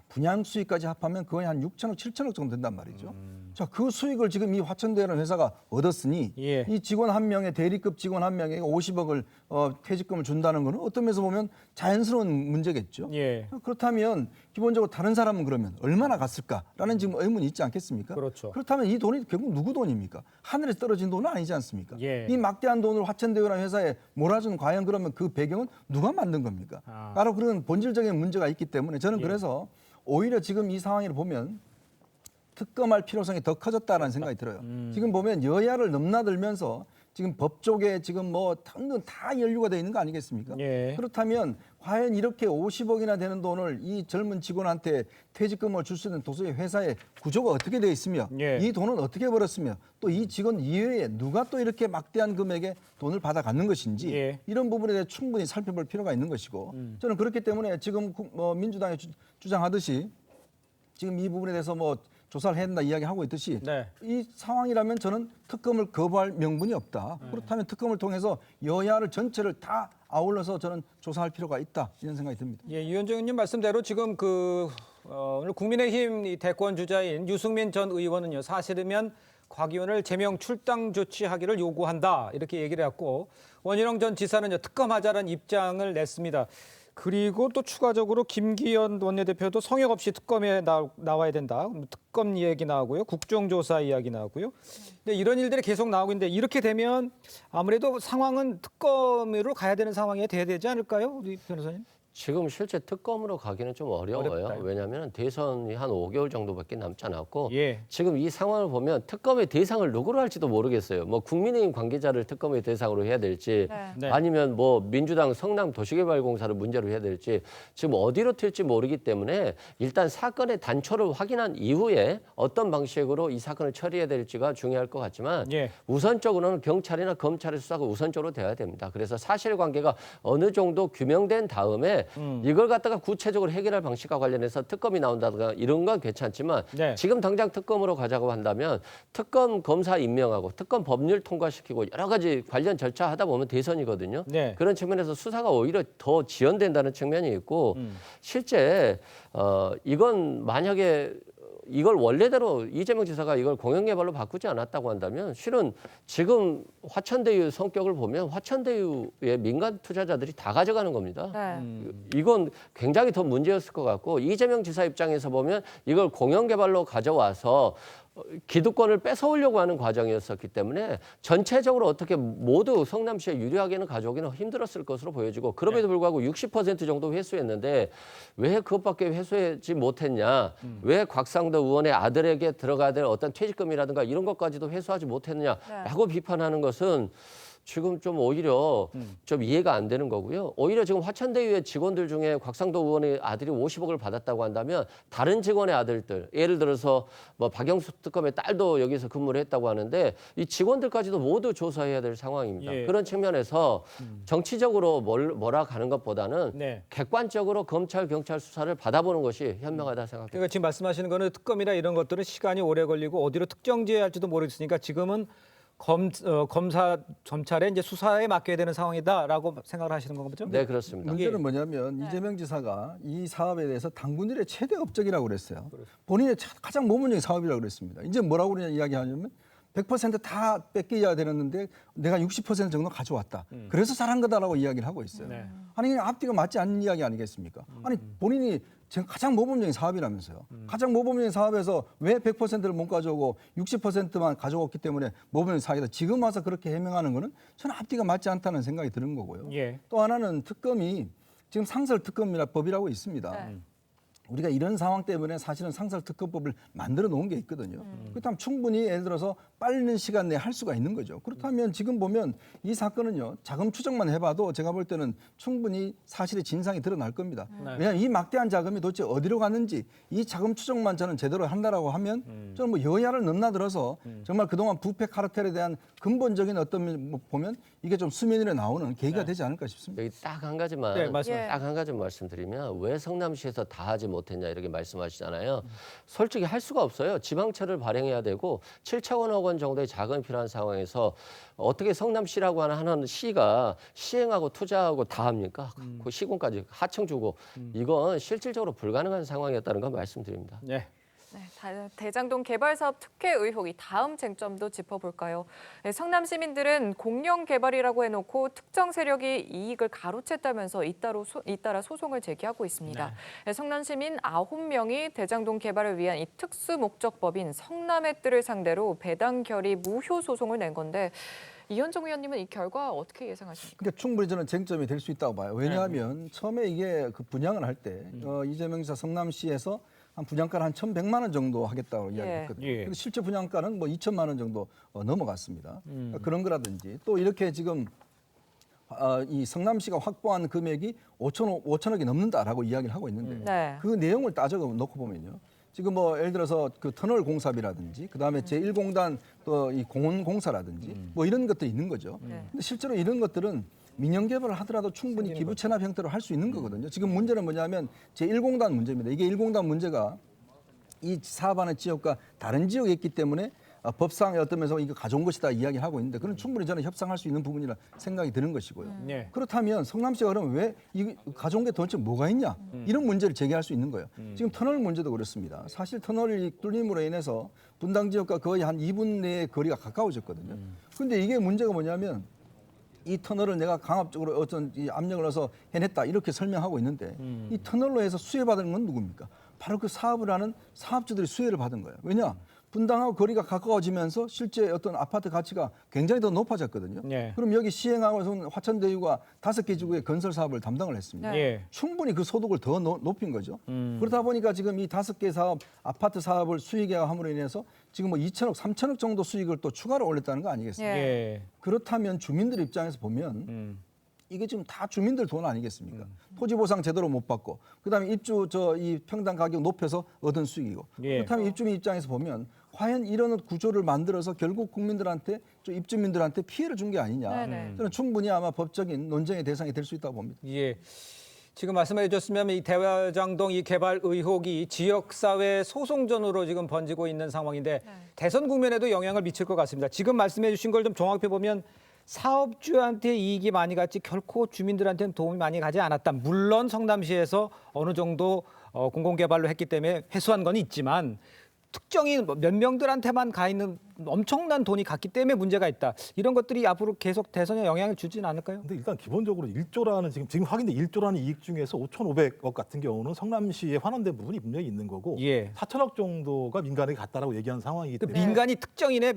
분양 수익까지 합하면 거의 한 6천억, 7천억 정도 된단 말이죠. 자, 그 수익을 지금 이 화천대유라는 회사가 얻었으니 예. 이 직원 한 명의 대리급 직원 한 명에게 50억을 퇴직금을 준다는 것은 어떤 면에서 보면 자연스러운 문제겠죠. 예. 그렇다면 기본적으로 다른 사람은 그러면 얼마나 갔을까라는 지금 의문이 있지 않겠습니까? 그렇죠. 그렇다면 이 돈이 결국 누구 돈입니까? 하늘에서 떨어진 돈은 아니지 않습니까? 예. 이 막대한 돈을 화천대유라는 회사에 몰아준 과연 그러면 그 배경은 누가 만든 겁니까? 바로 그런 본질적인 문제가 있기 때문에 저는 그래서 오히려 지금 이 상황을 보면 특검할 필요성이 더 커졌다라는 생각이 들어요. 지금 보면 여야를 넘나들면서 지금 법조계 지금 뭐 다 연루가 돼 있는 거 아니겠습니까? 예. 그렇다면 과연 이렇게 50억이나 되는 돈을 이 젊은 직원한테 퇴직금을 줄 수 있는 도서의 회사의 구조가 어떻게 돼 있으며 예. 이 돈은 어떻게 벌었으며 또 이 직원 이외에 누가 또 이렇게 막대한 금액의 돈을 받아 갖는 것인지 예. 이런 부분에 대해 충분히 살펴볼 필요가 있는 것이고 저는 그렇기 때문에 지금 뭐 민주당이 주장하듯이 지금 이 부분에 대해서 뭐 조사를 해야 된다 이야기하고 있듯이 네. 이 상황이라면 저는 특검을 거부할 명분이 없다. 그렇다면 특검을 통해서 여야를 전체를 다 아울러서 저는 조사할 필요가 있다 이런 생각이 듭니다. 예, 유현정 의원님 말씀대로 지금 오늘 국민의힘 이 대권 주자인 유승민 전 의원은요, 사실이면 곽 의원을 제명 출당 조치하기를 요구한다 이렇게 얘기를 했고, 원희룡 전 지사는요, 특검하자는 입장을 냈습니다. 그리고 또 추가적으로 김기현 원내대표도 성역 없이 특검에 나와야 된다. 특검 이야기 나오고요. 국정조사 이야기 나오고요. 근데 이런 일들이 계속 나오고 있는데 이렇게 되면 아무래도 상황은 특검으로 가야 되는 상황이 돼야 되지 않을까요? 우리 변호사님? 지금 실제 특검으로 가기는 좀 어려워요. 어렵다. 왜냐하면 대선이 한 5개월 정도밖에 남지 않았고 예. 지금 이 상황을 보면 특검의 대상을 누구로 할지도 모르겠어요. 뭐 국민의힘 관계자를 특검의 대상으로 해야 될지 네. 아니면 뭐 민주당 성남 도시개발공사를 문제로 해야 될지 지금 어디로 튈지 모르기 때문에 일단 사건의 단초를 확인한 이후에 어떤 방식으로 이 사건을 처리해야 될지가 중요할 것 같지만 예. 우선적으로는 경찰이나 검찰의 수사가 우선적으로 돼야 됩니다. 그래서 사실관계가 어느 정도 규명된 다음에 이걸 갖다가 구체적으로 해결할 방식과 관련해서 특검이 나온다든가 이런 건 괜찮지만 네. 지금 당장 특검으로 가자고 한다면 특검 검사 임명하고 특검 법률 통과시키고 여러 가지 관련 절차 하다 보면 대선이거든요. 네. 그런 측면에서 수사가 오히려 더 지연된다는 측면이 있고 실제 이건 만약에 이걸 원래대로 이재명 지사가 이걸 공영개발로 바꾸지 않았다고 한다면 실은 지금 화천대유 성격을 보면 화천대유의 민간 투자자들이 다 가져가는 겁니다. 네. 이건 굉장히 더 문제였을 것 같고 이재명 지사 입장에서 보면 이걸 공영개발로 가져와서 기득권을 뺏어오려고 하는 과정이었었기 때문에 전체적으로 어떻게 모두 성남시에 유리하게는 가져오기는 힘들었을 것으로 보여지고 그럼에도 불구하고 60% 정도 회수했는데 왜 그것밖에 회수하지 못했냐, 왜 곽상도 의원의 아들에게 들어가야 될 어떤 퇴직금이라든가 이런 것까지도 회수하지 못했느냐라고 비판하는 것은 지금 좀 오히려 좀 이해가 안 되는 거고요. 오히려 지금 화천대유의 직원들 중에 곽상도 의원의 아들이 50억을 받았다고 한다면 다른 직원의 아들들, 예를 들어서 뭐 박영수 특검의 딸도 여기서 근무를 했다고 하는데 이 직원들까지도 모두 조사해야 될 상황입니다. 예. 그런 측면에서 정치적으로 뭐라 가는 것보다는 네. 객관적으로 검찰, 경찰 수사를 받아보는 것이 현명하다 생각합니다. 그러니까 지금 말씀하시는 거는 특검이나 이런 것들은 시간이 오래 걸리고 어디로 특정지어야 할지도 모르겠으니까 지금은 검사 검찰에 이제 수사에 맡겨야 되는 상황이다라고 생각을 하시는 건가죠? 네, 그렇습니다. 문제는 뭐냐면 이재명 지사가 이 사업에 대해서 당군일의 최대 업적이라고 그랬어요. 본인의 가장 모범적인 사업이라고 그랬습니다. 이제 뭐라고 그러냐 이야기하냐면 100%다 뺏겨야 되는데 내가 60% 정도 가져왔다. 그래서 잘한 거다라고 이야기를 하고 있어요. 네. 아니 그냥 앞뒤가 맞지 않는 이야기 아니겠습니까? 아니 본인이 지금 가장 모범적인 사업이라면서요. 가장 모범적인 사업에서 왜 100%를 못 가져오고 60%만 가져왔기 때문에 모범적인 사업이다. 지금 와서 그렇게 해명하는 거는 저는 앞뒤가 맞지 않다는 생각이 드는 거고요. 예. 또 하나는 특검이 지금 상설특검이라 법이라고 있습니다. 네. 우리가 이런 상황 때문에 사실은 상설특검법을 만들어 놓은 게 있거든요. 그렇다면 충분히 예를 들어서 빠른 시간 내에 할 수가 있는 거죠. 그렇다면 지금 보면 이 사건은요. 자금 추적만 해봐도 제가 볼 때는 충분히 사실의 진상이 드러날 겁니다. 왜냐하면 이 막대한 자금이 도대체 어디로 갔는지 이 자금 추적만 저는 제대로 한다라고 하면 저는 뭐 여야를 넘나들어서 정말 그동안 부패 카르텔에 대한 근본적인 어떤 면 보면 이게 좀 수면 위에 나오는 계기가 되지 않을까 싶습니다. 여기 딱 한 가지만 네, 말씀하세요. 딱 한 가지 말씀드리면 왜 성남시에서 다 하지 못했냐 이렇게 말씀하시잖아요. 솔직히 할 수가 없어요. 지방채를 발행해야 되고 7천억 원 정도의 자금이 필요한 상황에서 어떻게 성남시라고 하는 시가 시행하고 투자하고 다 합니까? 그 시공까지 하청 주고 이건 실질적으로 불가능한 상황이었다는 걸 말씀드립니다. 네. 네, 대장동 개발 사업 특혜 의혹 이 다음 쟁점도 짚어볼까요? 네, 성남 시민들은 공영 개발이라고 해놓고 특정 세력이 이익을 가로챘다면서 잇따라 소송을 제기하고 있습니다. 네, 성남 시민 9명이 대장동 개발을 위한 이 특수 목적법인 성남의 뜰을 상대로 배당 결의 무효 소송을 낸 건데 이현정 의원님은 이 결과 어떻게 예상하십니까? 그러니까 충분히 저는 쟁점이 될 수 있다고 봐요. 왜냐하면 처음에 이게 그 분양을 할 때 이재명 지사 성남시에서 한 분양가를 한 1,100만 원 정도 하겠다고 이야기했거든요. 예. 그리고 실제 분양가는 뭐 2천만 원 정도 넘어갔습니다. 그러니까 그런 거라든지 또 이렇게 지금 이 성남시가 확보한 금액이 5천억이 넘는다라고 이야기를 하고 있는데 네. 그 내용을 따져 놓고 보면요. 지금 뭐 예를 들어서 그 터널 공사비라든지 그다음에 제1공단 또 이 공원 공사라든지 뭐 이런 것들이 있는 거죠. 근데 실제로 이런 것들은 민영 개발을 하더라도 충분히 기부 체납 형태로 할 수 있는 거거든요. 지금 문제는 뭐냐면 제1공단 문제입니다. 이게 1공단 문제가 이 사업하는 지역과 다른 지역에 있기 때문에 법상의 어떤 면에서 이거 가져온 것이다 이야기를 하고 있는데 그건 충분히 저는 협상할 수 있는 부분이라 생각이 드는 것이고요. 네. 그렇다면 성남시가 그러면 왜 이 가져온 게 도대체 뭐가 있냐 이런 문제를 제기할 수 있는 거예요. 지금 터널 문제도 그렇습니다. 사실 터널이 뚫림으로 인해서 분당 지역과 거의 한 2분 내의 거리가 가까워졌거든요. 그런데 이게 문제가 뭐냐면 이 터널을 내가 강압적으로 어떤 이 압력을 넣어서 해냈다 이렇게 설명하고 있는데 이 터널로 해서 수혜받은 건 누굽니까? 바로 그 사업을 하는 사업주들이 수혜를 받은 거예요. 왜냐? 분당하고 거리가 가까워지면서 실제 어떤 아파트 가치가 굉장히 더 높아졌거든요. 예. 그럼 여기 시행하고서 화천대유가 5개 지구의 건설 사업을 담당을 했습니다. 예. 충분히 그 소득을 더 높인 거죠. 그러다 보니까 지금 이 5개 사업, 아파트 사업을 수익에 함으로 인해서 지금 뭐 2천억, 3천억 정도 수익을 또 추가로 올렸다는 거 아니겠습니까? 예. 그렇다면 주민들 입장에서 보면 이게 지금 다 주민들 돈 아니겠습니까? 토지 보상 제대로 못 받고 그다음에 입주 이 평당 가격 높여서 얻은 수익이고 예. 그렇다면 입주민 입장에서 보면 과연 이런 구조를 만들어서 결국 국민들한테 입주민들한테 피해를 준 게 아니냐. 네네. 저는 충분히 아마 법적인 논쟁의 대상이 될 수 있다고 봅니다. 예. 지금 말씀해 주셨으면 이 대화장동 이 개발 의혹이 지역사회 소송전으로 지금 번지고 있는 상황인데 대선 국면에도 영향을 미칠 것 같습니다. 지금 말씀해 주신 걸 좀 종합해 보면 사업주한테 이익이 많이 갔지 결코 주민들한테는 도움이 많이 가지 않았다. 물론 성남시에서 어느 정도 공공개발로 했기 때문에 회수한 건 있지만 특정인 몇 명들한테만 가 있는 엄청난 돈이 갔기 때문에 문제가 있다. 이런 것들이 앞으로 계속 대선에 영향을 주지는 않을까요? 근데 일단 기본적으로 1조라는 지금 확인된 1조라는 이익 중에서 5,500억 같은 경우는 성남시에 환원된 부분이 분명히 있는 거고 예. 4천억 정도가 민간에게 갔다라고 얘기하는 상황이기 그 때문에 민간이 특정인의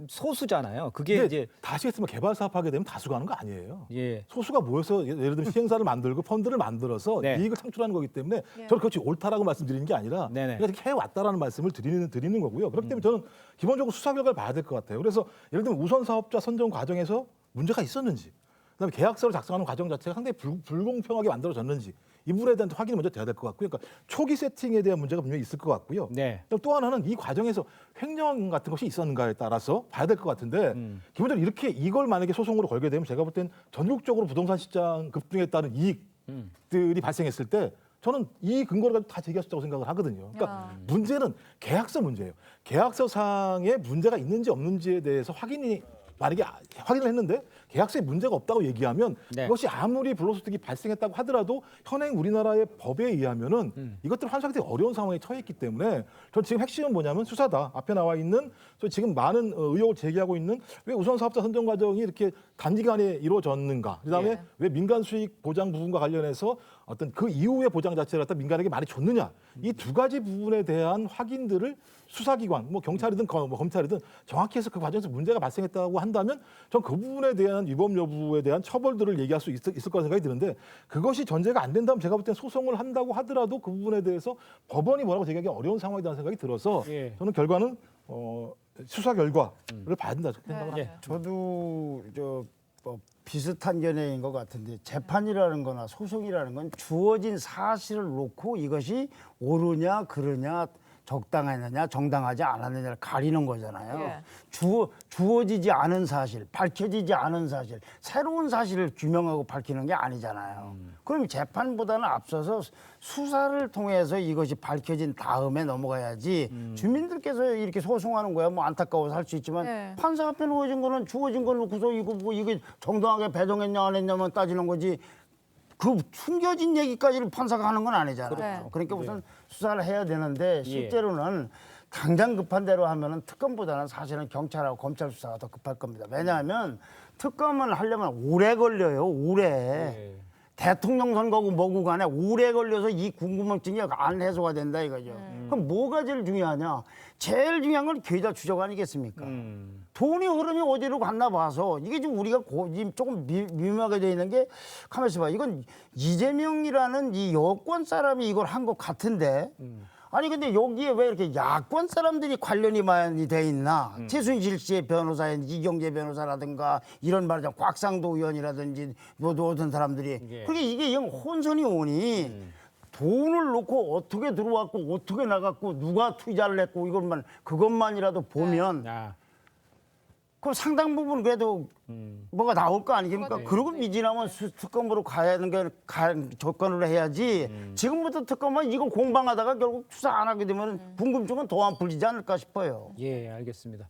소수잖아요. 그게 근데 이제 다시 했으면 개발 사업하게 되면 다수가 하는 거 아니에요. 예. 소수가 모여서 예를 들면 시행사를 만들고 펀드를 만들어서 네. 이익을 창출하는 거기 때문에 저는 그것이 옳다라고 말씀드리는 게 아니라 네네. 그냥 해왔다라는 말씀을 드리는 거고요. 그렇기 때문에 저는 기본적으로 수사 결과를 봐야 될 것 같아요. 그래서 예를 들면 우선 사업자 선정 과정에서 문제가 있었는지, 그다음에 계약서를 작성하는 과정 자체가 상당히 불공평하게 만들어졌는지 이 부분에 대한 확인이 먼저 돼야 될 것 같고요. 그러니까 초기 세팅에 대한 문제가 분명히 있을 것 같고요. 네. 또 하나는 이 과정에서 횡령 같은 것이 있었는가에 따라서 봐야 될 것 같은데 기본적으로 이렇게 이걸 만약에 소송으로 걸게 되면 제가 볼 땐 전국적으로 부동산 시장 급등에 따른 이익들이 발생했을 때 저는 이 근거를 가지고 다 제기할 수 있다고 생각을 하거든요. 그러니까 문제는 계약서 문제예요. 계약서상에 문제가 있는지 없는지에 대해서 만약에 확인을 했는데 계약서에 문제가 없다고 얘기하면 네. 그것이 아무리 불로소득이 발생했다고 하더라도 현행 우리나라의 법에 의하면은 이것들을 환수하기 되게 어려운 상황에 처해 있기 때문에 전 지금 핵심은 뭐냐면 수사다. 앞에 나와 있는 지금 많은 의혹을 제기하고 있는 왜 우선 사업자 선정 과정이 이렇게 단기간에 이루어졌는가. 그다음에 예. 왜 민간 수익 보장 부분과 관련해서 어떤 그 이후의 보장 자체를 갖다 민간에게 많이 줬느냐. 이 두 가지 부분에 대한 확인들을 수사기관, 뭐 경찰이든 검찰이든 정확히 해서 그 과정에서 문제가 발생했다고 한다면 전 그 부분에 대한 위법 여부에 대한 처벌들을 얘기할 수 있을 거라 생각이 드는데 그것이 전제가 안 된다면 제가 볼 땐 소송을 한다고 하더라도 그 부분에 대해서 법원이 뭐라고 얘기하기 어려운 상황이라는 생각이 들어서 예. 저는 결과는 수사 결과를 봐야 된다 생각합니다. 예. 저도 뭐 비슷한 견해인 것 같은데 재판이라는 거나 소송이라는 건 주어진 사실을 놓고 이것이 옳으냐 그르냐 적당하느냐 정당하지 않았느냐를 가리는 거잖아요. 예. 주어지지 않은 사실, 밝혀지지 않은 사실, 새로운 사실을 규명하고 밝히는 게 아니잖아요. 그럼 재판보다는 앞서서 수사를 통해서 이것이 밝혀진 다음에 넘어가야지 주민들께서 이렇게 소송하는 거야. 뭐 안타까워서 할 수 있지만 네. 판사 앞에 놓여진 거는 주어진 걸 놓고서 이게 정당하게 배정했냐 안 했냐만 따지는 거지. 그 숨겨진 얘기까지를 판사가 하는 건 아니잖아요. 그렇죠. 그러니까 우선 수사를 해야 되는데 실제로는 당장 급한 대로 하면은 특검보다는 사실은 경찰하고 검찰 수사가 더 급할 겁니다. 왜냐하면 특검을 하려면 오래 걸려요. 오래. 대통령 선거고 뭐고 간에 오래 걸려서 이 궁금증이 안 해소가 된다 이거죠. 그럼 뭐가 제일 중요하냐? 제일 중요한 건 계좌 추적 아니겠습니까? 돈이 흐름이 어디로 갔나 봐서 이게 지금 우리가 지금 조금 미묘하게 돼 있는 게 가만있어 봐. 이건 이재명이라는 이 여권 사람이 이걸 한 것 같은데 아니 근데 여기에 왜 이렇게 야권 사람들이 관련이 많이 돼 있나? 최순실 씨의 변호사인 이경재 변호사라든가 이런 말이죠. 곽상도 의원이라든지 모든 사람들이 그게 이게 영 혼선이 오니 돈을 놓고 어떻게 들어왔고 어떻게 나갔고 누가 투자를 했고 이것만 그것만이라도 보면 그럼 상당 부분 그래도 뭐가 나올 거 아니겠습니까? 그리고 미진하면 특검으로 가는 게 조건으로 해야지. 지금부터 특검은 이거 공방하다가 결국 수사 안 하게 되면 궁금증은 더 안 풀리지 않을까 싶어요. 예, 알겠습니다.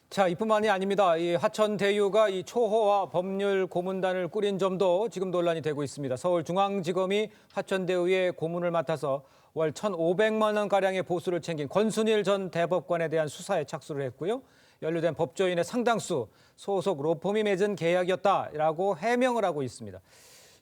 자, 이뿐만이 아닙니다. 이 하천대유가 이 초호화 법률 고문단을 꾸린 점도 지금 논란이 되고 있습니다. 서울중앙지검이 하천대유의 고문을 맡아서 월 1,500만 원 가량의 보수를 챙긴 권순일 전 대법관에 대한 수사에 착수를 했고요. 연루된 법조인의 상당수 소속 로펌이 맺은 계약이었다라고 해명을 하고 있습니다.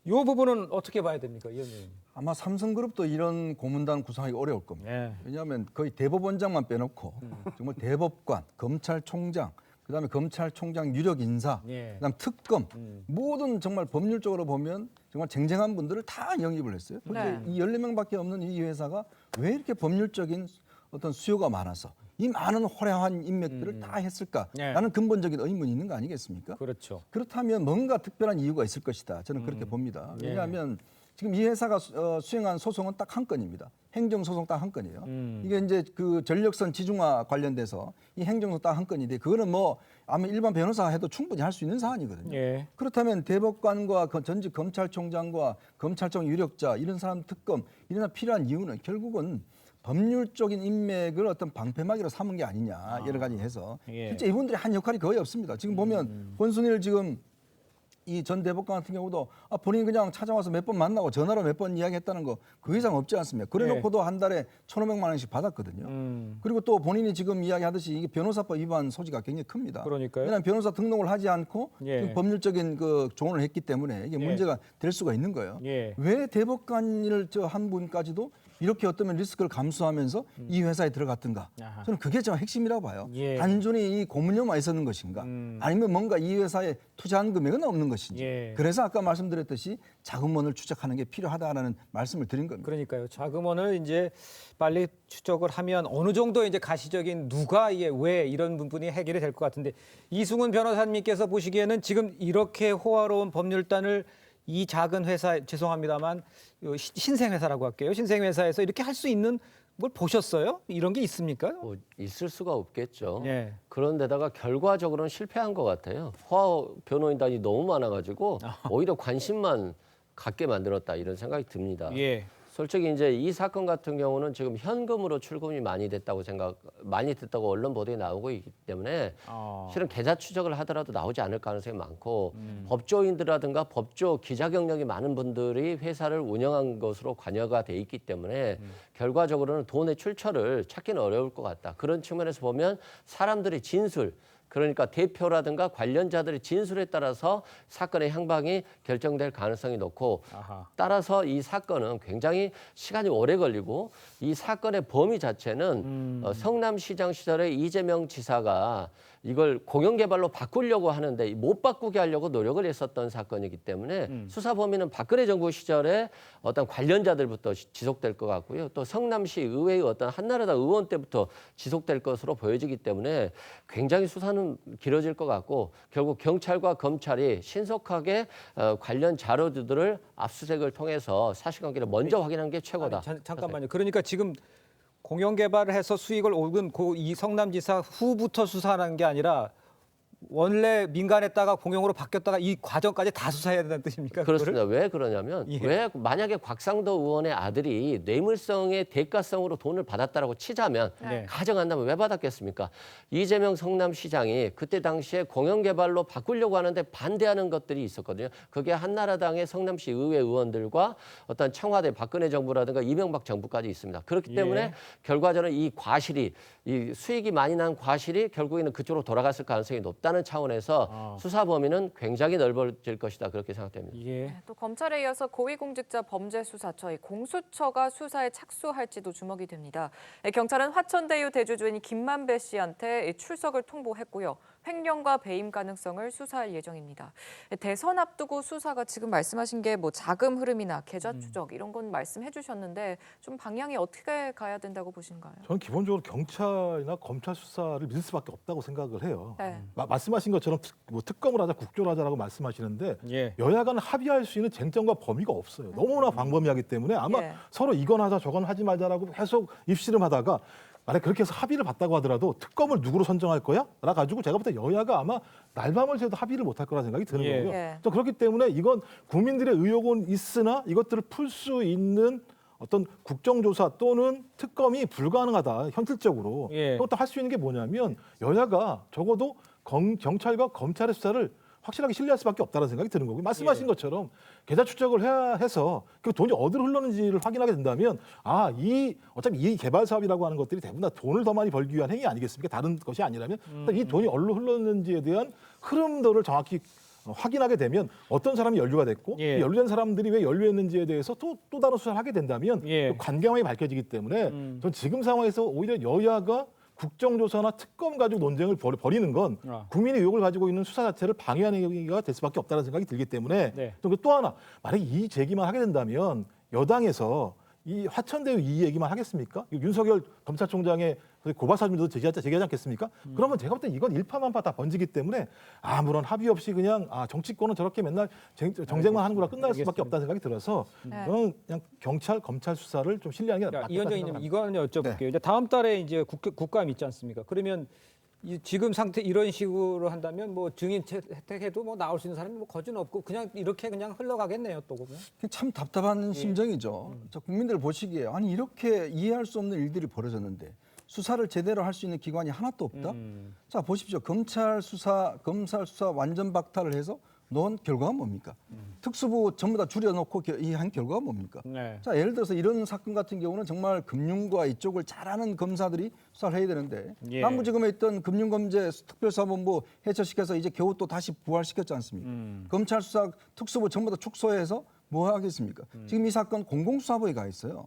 이 부분은 어떻게 봐야 됩니까, 이 의원님? 아마 삼성그룹도 이런 고문단 구성하기 어려울 겁니다. 왜냐하면 거의 대법원장만 빼놓고 정말 대법관, 검찰총장, 그다음에 검찰총장 유력 인사, 그다음 특검 모든 정말 법률적으로 보면 정말 쟁쟁한 분들을 다 영입을 했어요. 그런데 이 14명밖에 없는 이 회사가 왜 이렇게 법률적인 어떤 수요가 많아서 이 많은 화려한 인맥들을 다 했을까라는 근본적인 의문이 있는 거 아니겠습니까? 그렇죠. 그렇다면 뭔가 특별한 이유가 있을 것이다. 저는 그렇게 봅니다. 왜냐하면 지금 이 회사가 수행한 소송은 딱 한 건입니다. 행정소송 딱 한 건이에요. 이게 이제 그 전력선 지중화 관련돼서 이 행정소송 딱 한 건인데 그거는 뭐 아마 일반 변호사가 해도 충분히 할 수 있는 사안이거든요. 그렇다면 대법관과 전직 검찰총장과 검찰청 유력자 이런 사람 특검 이런 필요한 이유는 결국은 법률적인 인맥을 어떤 방패막이로 삼은 게 아니냐 여러 가지 해서 실제 이분들이 한 역할이 거의 없습니다. 지금 보면 권순일 지금 이 전 대법관 같은 경우도 본인이 그냥 찾아와서 몇 번 만나고 전화로 몇 번 이야기했다는 거 그 이상 없지 않습니까? 그래놓고도 한 달에 1,500만 원씩 받았거든요. 그리고 또 본인이 지금 이야기하듯이 이게 변호사법 위반 소지가 굉장히 큽니다. 그러니까요. 왜냐하면 변호사 등록을 하지 않고 지금 법률적인 그 조언을 했기 때문에 이게 문제가 될 수가 있는 거예요. 왜 대법관을 한 분까지도 이렇게 어쩌면 리스크를 감수하면서 이 회사에 들어갔던가? 저는 그게 좀 핵심이라고 봐요. 단순히 이 고문료만 있었는 것인가? 아니면 뭔가 이 회사에 투자한 금액은 없는 것인지. 그래서 아까 말씀드렸듯이 자금원을 추적하는 게 필요하다라는 말씀을 드린 겁니다. 그러니까요. 자금원을 이제 빨리 추적을 하면 어느 정도 이제 가시적인 누가 이게 왜 이런 부분이 해결이 될 것 같은데 이승훈 변호사님께서 보시기에는 지금 이렇게 호화로운 법률단을 이 작은 회사 죄송합니다만 신생회사라고 할게요. 신생회사에서 이렇게 할 수 있는 걸 보셨어요? 이런 게 있습니까? 뭐 있을 수가 없겠죠. 예. 그런데다가 결과적으로는 실패한 것 같아요. 호화 변호인단이 너무 많아가지고 오히려 관심만 갖게 만들었다 이런 생각이 듭니다. 예. 솔직히 이제 이 사건 같은 경우는 지금 현금으로 출금이 많이 됐다고 언론 보도에 나오고 있기 때문에 실은 계좌 추적을 하더라도 나오지 않을 가능성이 많고 법조인들이라든가 법조 기자 경력이 많은 분들이 회사를 운영한 것으로 관여가 돼 있기 때문에 결과적으로는 돈의 출처를 찾기는 어려울 것 같다. 그런 측면에서 보면 사람들의 진술 그러니까 대표라든가 관련자들의 진술에 따라서 사건의 향방이 결정될 가능성이 높고 따라서 이 사건은 굉장히 시간이 오래 걸리고 이 사건의 범위 자체는 성남시장 시절에 이재명 지사가 이걸 공영개발로 바꾸려고 하는데 못 바꾸게 하려고 노력을 했었던 사건이기 때문에 수사 범위는 박근혜 정부 시절에 어떤 관련자들부터 지속될 것 같고요. 또 성남시 의회의 어떤 한나라당 의원 때부터 지속될 것으로 보여지기 때문에 굉장히 수사는 길어질 것 같고 결국 경찰과 검찰이 신속하게 관련 자료들을 압수수색을 통해서 사실관계를 먼저 확인하는 게 최고다. 잠깐만요. 그러니까 지금 공영개발을 해서 수익을 얻은 이 성남지사 후부터 수사하는 게 아니라 원래 민간했다가 공영으로 바뀌었다가 이 과정까지 다 수사해야 된다는 뜻입니까? 그렇습니다. 왜 그러냐면 왜 만약에 곽상도 의원의 아들이 뇌물성의 대가성으로 돈을 받았다라고 치자면 가정한다면 왜 받았겠습니까? 이재명 성남시장이 그때 당시에 공영개발로 바꾸려고 하는데 반대하는 것들이 있었거든요. 그게 한나라당의 성남시 의회 의원들과 어떤 청와대 박근혜 정부라든가 이명박 정부까지 있습니다. 그렇기 때문에 결과적으로 이 과실이 이 수익이 많이 난 과실이 결국에는 그쪽으로 돌아갔을 가능성이 높다는 차원에서 수사 범위는 굉장히 넓어질 것이다 그렇게 생각됩니다. 네, 또 검찰에 이어서 고위공직자 범죄수사처 공수처가 수사에 착수할지도 주목이 됩니다. 경찰은 화천대유 대주주인 김만배 씨한테 출석을 통보했고요. 횡령과 배임 가능성을 수사할 예정입니다. 대선 앞두고 수사가 지금 말씀하신 게 뭐 자금 흐름이나 계좌 추적 이런 건 말씀해 주셨는데 좀 방향이 어떻게 가야 된다고 보신가요? 저는 기본적으로 경찰이나 검찰 수사를 믿을 수밖에 없다고 생각을 해요. 네. 말씀하신 것처럼 특검을 하자, 국조를 하자라고 말씀하시는데 예. 여야 간 합의할 수 있는 쟁점과 범위가 없어요. 너무나 광범위하기 때문에 아마 예. 서로 이건 하자 저건 하지 말자라고 계속 입씨름하다가 만약 그렇게 해서 합의를 봤다고 하더라도 특검을 누구로 선정할 거야? 라 가지고 제가 볼 때 여야가 아마 날밤을 새도 합의를 못할 거라 생각이 드는 예. 거고요. 예. 또 그렇기 때문에 이건 국민들의 의혹은 있으나 이것들을 풀 수 있는 어떤 국정조사 또는 특검이 불가능하다 현실적으로. 예. 그것도 할 수 있는 게 뭐냐면 여야가 적어도 경찰과 검찰의 수사를 확실하게 신뢰할 수밖에 없다는 생각이 드는 거고요. 말씀하신 것처럼 계좌 추적을 해야 해서 그 돈이 어디로 흘렀는지를 확인하게 된다면 어차피 이 개발 사업이라고 하는 것들이 대부분 다 돈을 더 많이 벌기 위한 행위 아니겠습니까? 다른 것이 아니라면 이 돈이 어디로 흘렀는지에 대한 흐름들을 정확히 확인하게 되면 어떤 사람이 연루가 됐고 예. 연루된 사람들이 왜 연루했는지에 대해서 또 다른 수사를 하게 된다면 예. 그 관계망이 밝혀지기 때문에 전 지금 상황에서 오히려 여야가 국정조사나 특검 가지고 논쟁을 벌이는 건 국민의 의혹을 가지고 있는 수사 자체를 방해하는 행위가 될 수밖에 없다는 생각이 들기 때문에 네. 또 하나 만약에 이 제기만 하게 된다면 여당에서 이 화천대유 이 얘기만 하겠습니까? 윤석열 검찰총장의 고발 사주도 제기하지 않겠습니까? 그러면 제가 볼 때 이건 일파만파 다 번지기 때문에 아무런 합의 없이 그냥 정치권은 저렇게 맨날 정쟁만 하는구나 끝날 수밖에 없다는 생각이 들어서 저는 그냥 경찰, 검찰 수사를 좀 신뢰하는 게 맞겠다 이현정님 생각합니다. 이거는 여쭤볼게요. 이제 다음 달에 이제 국감 있지 않습니까? 그러면 지금 상태 이런 식으로 한다면 뭐 증인 혜택해도 뭐 나올 수 있는 사람이 뭐 거진 없고 그냥 이렇게 그냥 흘러가겠네요, 또 그러면. 참 답답한 심정이죠. 저 국민들 보시기에 아니 이렇게 이해할 수 없는 일들이 벌어졌는데 수사를 제대로 할 수 있는 기관이 하나도 없다. 자 보십시오. 검찰 수사 완전 박탈을 해서 넣은 결과가 뭡니까? 특수부 전부 다 줄여놓고 한 결과가 뭡니까? 네. 자 예를 들어서 이런 사건 같은 경우는 정말 금융과 이쪽을 잘하는 검사들이 수사를 해야 되는데 예. 남부지검에 있던 금융검제 특별수사본부 해체시켜서 이제 겨우 또 다시 부활시켰지 않습니까? 검찰 수사 특수부 전부 다 축소해서 뭐 하겠습니까? 지금 이 사건 공공수사부에 가 있어요.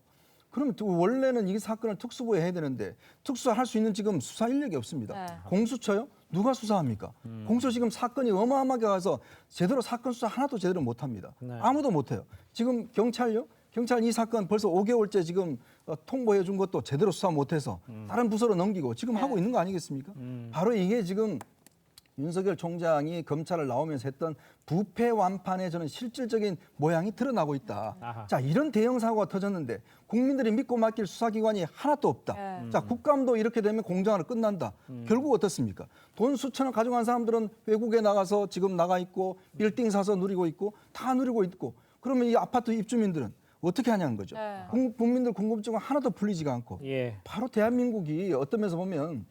그러면 원래는 이 사건을 특수부에 해야 되는데 특수할 수 있는 지금 수사 인력이 없습니다. 네. 공수처요? 누가 수사합니까? 공수처 지금 사건이 어마어마하게 가서 제대로 사건 수사 하나도 제대로 못합니다. 아무도 못해요. 지금 경찰요? 경찰 이 사건 벌써 5개월째 지금 통보해 준 것도 제대로 수사 못해서 다른 부서로 넘기고 지금 하고 있는 거 아니겠습니까? 바로 이게 지금 윤석열 총장이 검찰을 나오면서 했던 부패 완판의 저는 실질적인 모양이 드러나고 있다. 아하. 자 이런 대형 사고가 터졌는데 국민들이 믿고 맡길 수사기관이 하나도 없다. 자 국감도 이렇게 되면 공정하로 끝난다. 결국 어떻습니까? 돈 수천을 가져간 사람들은 외국에 나가서 지금 나가 있고 빌딩 사서 누리고 있고 다 누리고 있고 그러면 이 아파트 입주민들은 어떻게 하냐는 거죠. 국민들 궁금증은 하나도 풀리지가 않고 예. 바로 대한민국이 어떤 면에서 보면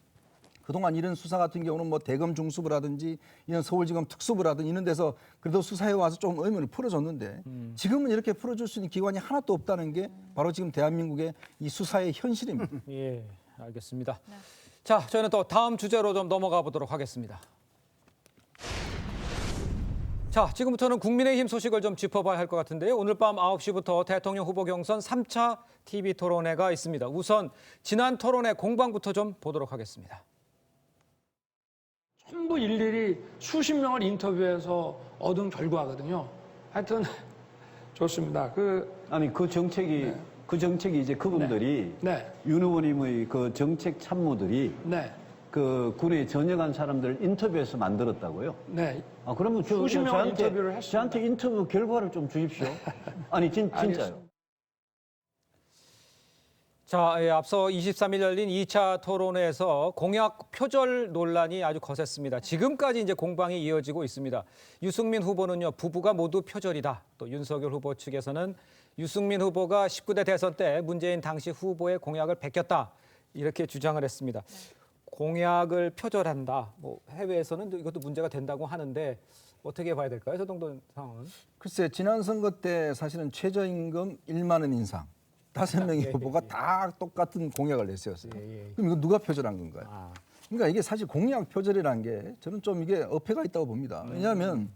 그동안 이런 수사 같은 경우는 뭐 대검 중수부라든지 이런 서울지검 특수부라든지 이런 데서 그래도 수사해 와서 좀 의문을 풀어줬는데 지금은 이렇게 풀어줄 수 있는 기관이 하나도 없다는 게 바로 지금 대한민국의 이 수사의 현실입니다. 예, 알겠습니다. 자, 저희는 또 다음 주제로 좀 넘어가 보도록 하겠습니다. 자, 지금부터는 국민의힘 소식을 좀 짚어봐야 할 것 같은데요. 오늘 밤 9시부터 대통령 후보 경선 3차 TV 토론회가 있습니다. 우선 지난 토론회 공방부터 좀 보도록 하겠습니다. 전부 일일이 수십 명을 인터뷰해서 얻은 결과거든요. 하여튼 좋습니다. 아니 그 정책이 이제 그분들이 네. 윤 의원님의 그 정책 참모들이 네. 그 군에 전역한 사람들 인터뷰해서 만들었다고요? 네. 아 그러면 수십 명을 인터뷰를 했습니다. 저한테 인터뷰 결과를 좀 주십시오. 아니 진짜요. 알겠습니다. 자, 앞서 23일 열린 2차 토론회에서 공약 표절 논란이 아주 거셌습니다. 지금까지 이제 공방이 이어지고 있습니다. 유승민 후보는요, 부부가 모두 표절이다. 또 윤석열 후보 측에서는 유승민 후보가 19대 대선 때 문재인 당시 후보의 공약을 베꼈다. 이렇게 주장을 했습니다. 공약을 표절한다. 뭐 해외에서는 이것도 문제가 된다고 하는데 어떻게 봐야 될까요? 서동돈 상황은? 글쎄 지난 선거 때 사실은 최저임금 1만 원 인상 5명의 후보가 다 똑같은 공약을 내세웠어요. 그럼 이거 누가 표절한 건가요? 그러니까 이게 사실 공약 표절이라는 게 저는 좀 이게 어폐가 있다고 봅니다. 왜냐하면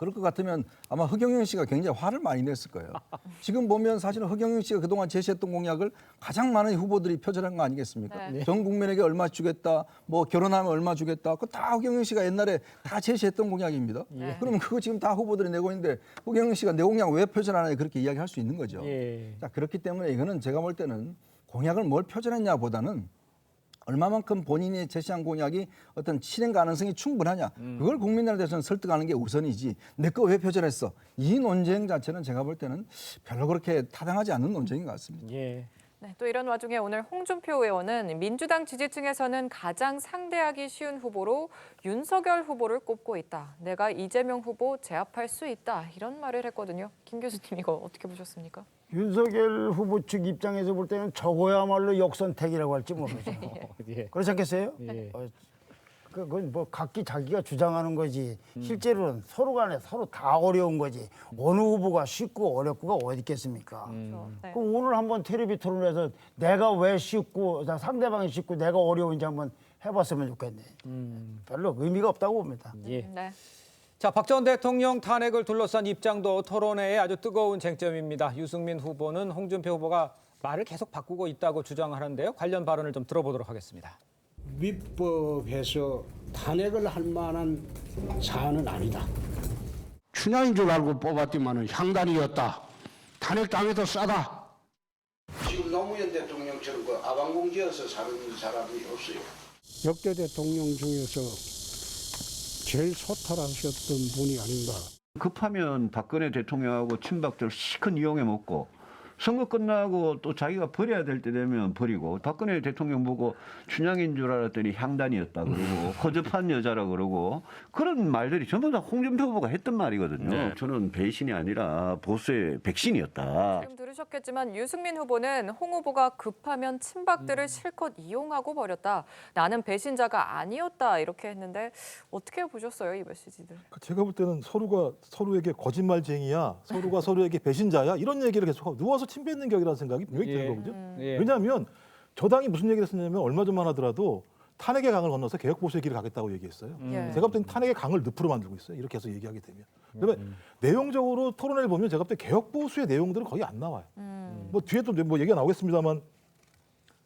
그럴 것 같으면 아마 허경영 씨가 굉장히 화를 많이 냈을 거예요. 지금 보면 사실은 허경영 씨가 그동안 제시했던 공약을 가장 많은 후보들이 표절한 거 아니겠습니까? 네. 전 국민에게 얼마 주겠다, 뭐 결혼하면 얼마 주겠다, 그거 다 허경영 씨가 옛날에 다 제시했던 공약입니다. 네. 그러면 그거 지금 다 후보들이 내고 있는데 허경영 씨가 내 공약 왜 표절하냐 그렇게 이야기할 수 있는 거죠. 자, 그렇기 때문에 이거는 제가 볼 때는 공약을 뭘 표절했냐보다는 얼마만큼 본인이 제시한 공약이 어떤 실행 가능성이 충분하냐 그걸 국민들에 대해서는 설득하는 게 우선이지 내 거 왜 표절했어 이 논쟁 자체는 제가 볼 때는 별로 그렇게 타당하지 않는 논쟁인 것 같습니다. 네, 또 이런 와중에 오늘 홍준표 의원은 민주당 지지층에서는 가장 상대하기 쉬운 후보로 윤석열 후보를 꼽고 있다. 내가 이재명 후보 제압할 수 있다. 이런 말을 했거든요. 김 교수님 이거 어떻게 보셨습니까? 윤석열 후보 측 입장에서 볼 때는 저거야말로 역선택이라고 할지 모르죠. 그렇지 않겠어요? 그건 뭐 각기 자기가 주장하는 거지. 실제로는 서로 간에 서로 다 어려운 거지. 어느 후보가 쉽고 어렵고가 어디 있겠습니까? 네. 그럼 오늘 한번 텔레비 토론에서 내가 왜 쉽고 상대방이 쉽고 내가 어려운지 한번 해봤으면 좋겠네. 별로 의미가 없다고 봅니다. 네. 자, 박 전 대통령 탄핵을 둘러싼 입장도 토론회의 아주 뜨거운 쟁점입니다. 유승민 후보는 홍준표 후보가 말을 계속 바꾸고 있다고 주장하는데요. 관련 발언을 좀 들어보도록 하겠습니다. 위법해서 탄핵을 할 만한 사안은 아니다. 춘향인 줄 알고 뽑았더만은 향단이었다. 탄핵당해도 싸다. 지금 노무현 대통령처럼 그 아방공지어서 사는 사람이 없어요. 역대 대통령 중에서 제일 소탈하셨던 분이 아닌가. 급하면 박근혜 대통령하고 친박들 시큰 이용해 먹고 선거 끝나고 또 자기가 버려야 될 때 되면 버리고 박근혜 대통령 보고 춘향인 줄 알았더니 향단이었다 그러고 허접한 여자라 그러고 그런 말들이 전부 다 홍준표 후보가 했던 말이거든요. 네. 저는 배신이 아니라 보수의 백신이었다. 지금 들으셨겠지만 유승민 후보는 홍 후보가 급하면 친박들을 실컷 이용하고 버렸다. 나는 배신자가 아니었다 이렇게 했는데 어떻게 보셨어요 이 메시지들? 제가 볼 때는 서로가 서로에게 거짓말쟁이야, 서로가 서로에게 배신자야 이런 얘기를 계속하고 누워서 침 뱉는 격이라는 생각이 분명히 드는 거거든요. 왜냐하면 저 당이 무슨 얘기를 했었냐면 얼마 전만 하더라도 탄핵의 강을 건너서 개혁보수의 길을 가겠다고 얘기했어요. 제가 볼 때는 탄핵의 강을 늪으로 만들고 있어요. 이렇게 해서 얘기하게 되면. 그다음에 내용적으로 토론회를 보면 제가 볼 때 개혁보수의 내용들은 거의 안 나와요. 뭐 뒤에 또 뭐 얘기가 나오겠습니다만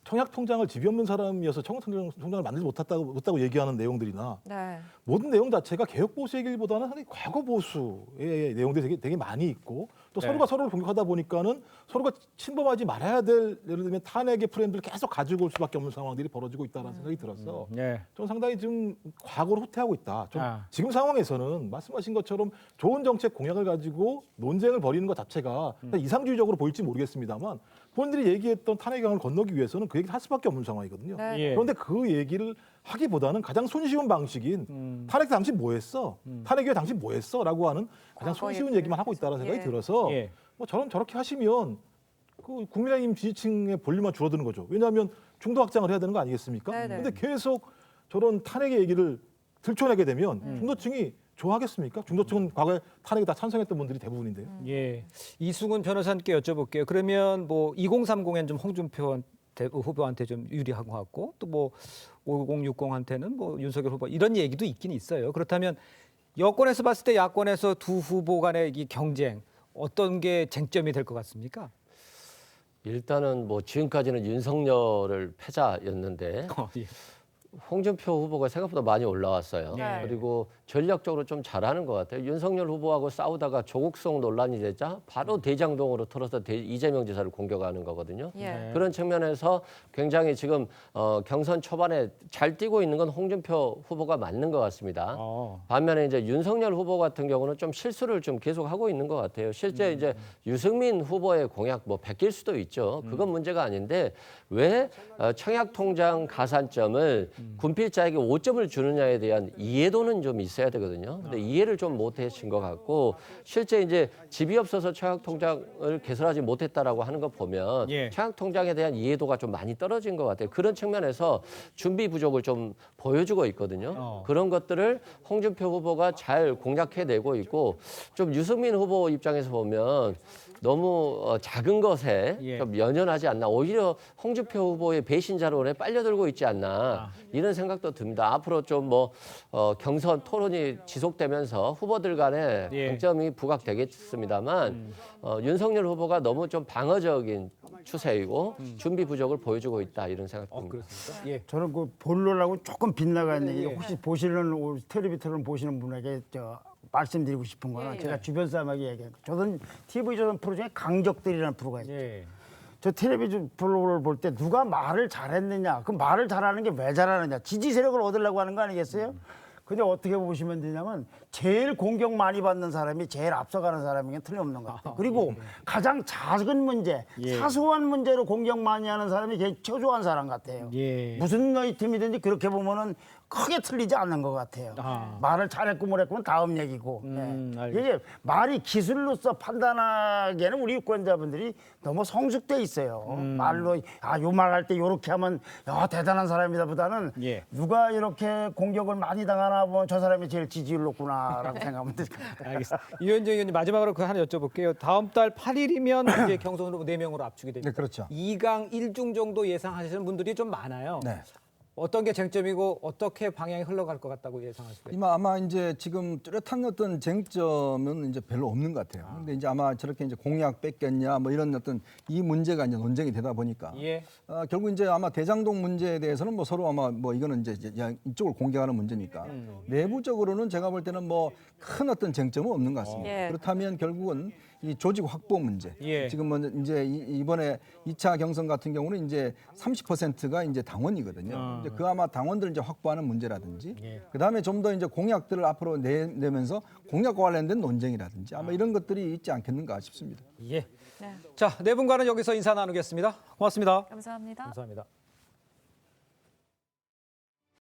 청약통장을 집이 없는 사람이어서 청약통장을 만들지 못했다고 얘기하는 내용들이나 네. 모든 내용 자체가 개혁보수의 길보다는 상당히 과거보수의 내용들이 되게 많이 있고 또 서로가 서로를 공격하다 보니까는 서로가 침범하지 말아야 될 예를 들면 탄핵의 프레임들을 계속 가지고 올 수밖에 없는 상황들이 벌어지고 있다는 생각이 들어서 좀 상당히 좀 과거를 후퇴하고 있다. 좀 지금 상황에서는 말씀하신 것처럼 좋은 정책 공약을 가지고 논쟁을 벌이는 것 자체가 이상주의적으로 보일지 모르겠습니다만 본인들이 얘기했던 탄핵의 강을 건너기 위해서는 그 얘기를 할 수밖에 없는 상황이거든요. 그런데 그 얘기를 하기보다는 가장 손쉬운 방식인 탄핵 당신 뭐 했어? 탄핵 이후에 당신 뭐 했어? 라고 하는 가장 손쉬운 얘기만 하고 있다는 생각이 들어서 뭐 저렇게 하시면 그 국민의힘 지지층의 볼륨만 줄어드는 거죠. 왜냐하면 중도 확장을 해야 되는 거 아니겠습니까? 그런데 계속 저런 탄핵의 얘기를 들춰내게 되면 중도층이 좋아하겠습니까? 중도층은 과거에 탄핵에 다 찬성했던 분들이 대부분인데요. 이승훈 변호사님께 여쭤볼게요. 그러면 뭐 2030에는 좀 홍준표 후보한테 좀 유리한 것 같고 또 뭐 5060한테는 뭐 윤석열 후보 이런 얘기도 있긴 있어요. 그렇다면 여권에서 봤을 때 야권에서 두 후보 간의 이 경쟁 어떤 게 쟁점이 될 것 같습니까? 일단은 뭐 지금까지는 윤석열을 패자였는데 홍준표 후보가 생각보다 많이 올라왔어요. 네. 그리고 전략적으로 좀 잘하는 것 같아요. 윤석열 후보하고 싸우다가 조국성 논란이 되자 바로 대장동으로 털어서 이재명 지사를 공격하는 거거든요. 그런 측면에서 굉장히 지금 경선 초반에 잘 뛰고 있는 건 홍준표 후보가 맞는 것 같습니다. 반면에 이제 윤석열 후보 같은 경우는 좀 실수를 좀 계속하고 있는 것 같아요. 실제 이제 유승민 후보의 공약 뭐 베낄 수도 있죠. 그건 문제가 아닌데 왜 청약통장 가산점을 군필자에게 5점을 주느냐에 대한 이해도는 좀 있어야 되거든요. 근데 이해를 좀 못하신 것 같고 실제 이제 집이 없어서 청약통장을 개설하지 못했다라고 하는 거 보면 청약통장에 대한 이해도가 좀 많이 떨어진 것 같아요. 그런 측면에서 준비 부족을 좀 보여주고 있거든요. 그런 것들을 홍준표 후보가 잘 공략해내고 있고 좀 유승민 후보 입장에서 보면 너무 작은 것에 예. 좀 연연하지 않나. 오히려 홍준표 후보의 배신자로 오래 빨려들고 있지 않나. 이런 생각도 듭니다. 앞으로 좀 뭐 경선 토론이 지속되면서 후보들 간에 예. 쟁점이 부각되겠습니다만 윤석열 후보가 너무 좀 방어적인 추세이고 준비 부족을 보여주고 있다 이런 생각 듭니다. 예. 저는 그 본론하고 조금 빗나가는 얘기 혹시 보시는 텔레비 토론 보시는 분에게 말씀드리고 싶은 거는 제가 주변 사람에게 얘기해요. 저는 TV조선 프로 중에 강적들이라는 프로가 있어요. 예. 저 텔레비전 프로를 볼 때 누가 말을 잘했느냐, 그 말을 잘하는 게 왜 잘하느냐, 지지 세력을 얻으려고 하는 거 아니겠어요? 근데 어떻게 보시면 되냐면 제일 공격 많이 받는 사람이 제일 앞서가는 사람이면 틀림없는 것 같아요. 그리고 가장 작은 문제, 사소한 문제로 공격 많이 하는 사람이 제일 초조한 사람 같아요. 예. 무슨 너희 팀이든지 그렇게 보면은 크게 틀리지 않는 것 같아요. 말을 잘했고 뭐랬고는 다음 얘기고. 이게 말이 기술로서 판단하기에는 우리 유권자분들이 너무 성숙돼 있어요. 말로 요 말할 때 요렇게 하면 대단한 사람이다보다는 예. 누가 이렇게 공격을 많이 당하나 보면 저 사람이 제일 지지율 높구나라고 생각하면 될 것 같아요. 알겠습니다. 이현정 의원님 마지막으로 그 하나 여쭤볼게요. 다음 달 8일이면 이제 경선 후보 4명으로 압축이 됩니다. 네, 그렇죠. 2강 1중 정도 예상하시는 분들이 좀 많아요. 네. 어떤 게 쟁점이고 어떻게 방향이 흘러갈 것 같다고 예상하시고요? 아마 이제 지금 뚜렷한 어떤 쟁점은 이제 별로 없는 것 같아요. 근데 이제 아마 저렇게 이제 공약 뺏겼냐 뭐 이런 어떤 이 문제가 이제 논쟁이 되다 보니까 예. 결국 이제 아마 대장동 문제에 대해서는 뭐 서로 아마 뭐 이거는 이제 이쪽을 공격하는 문제니까 내부적으로는 제가 볼 때는 뭐 큰 어떤 쟁점은 없는 것 같습니다. 예. 그렇다면 결국은 이 조직 확보 문제. 예. 지금 뭐 이제 이번에 2차 경선 같은 경우는 이제 30%가 이제 당원이거든요. 이제 그 아마 당원들 이제 확보하는 문제라든지, 그다음에 좀 더 이제 공약들을 앞으로 내면서 공약과 관련된 논쟁이라든지 아마 이런 것들이 있지 않겠는가 싶습니다. 예. 네. 자, 네 분과는 여기서 인사 나누겠습니다. 고맙습니다. 감사합니다. 감사합니다.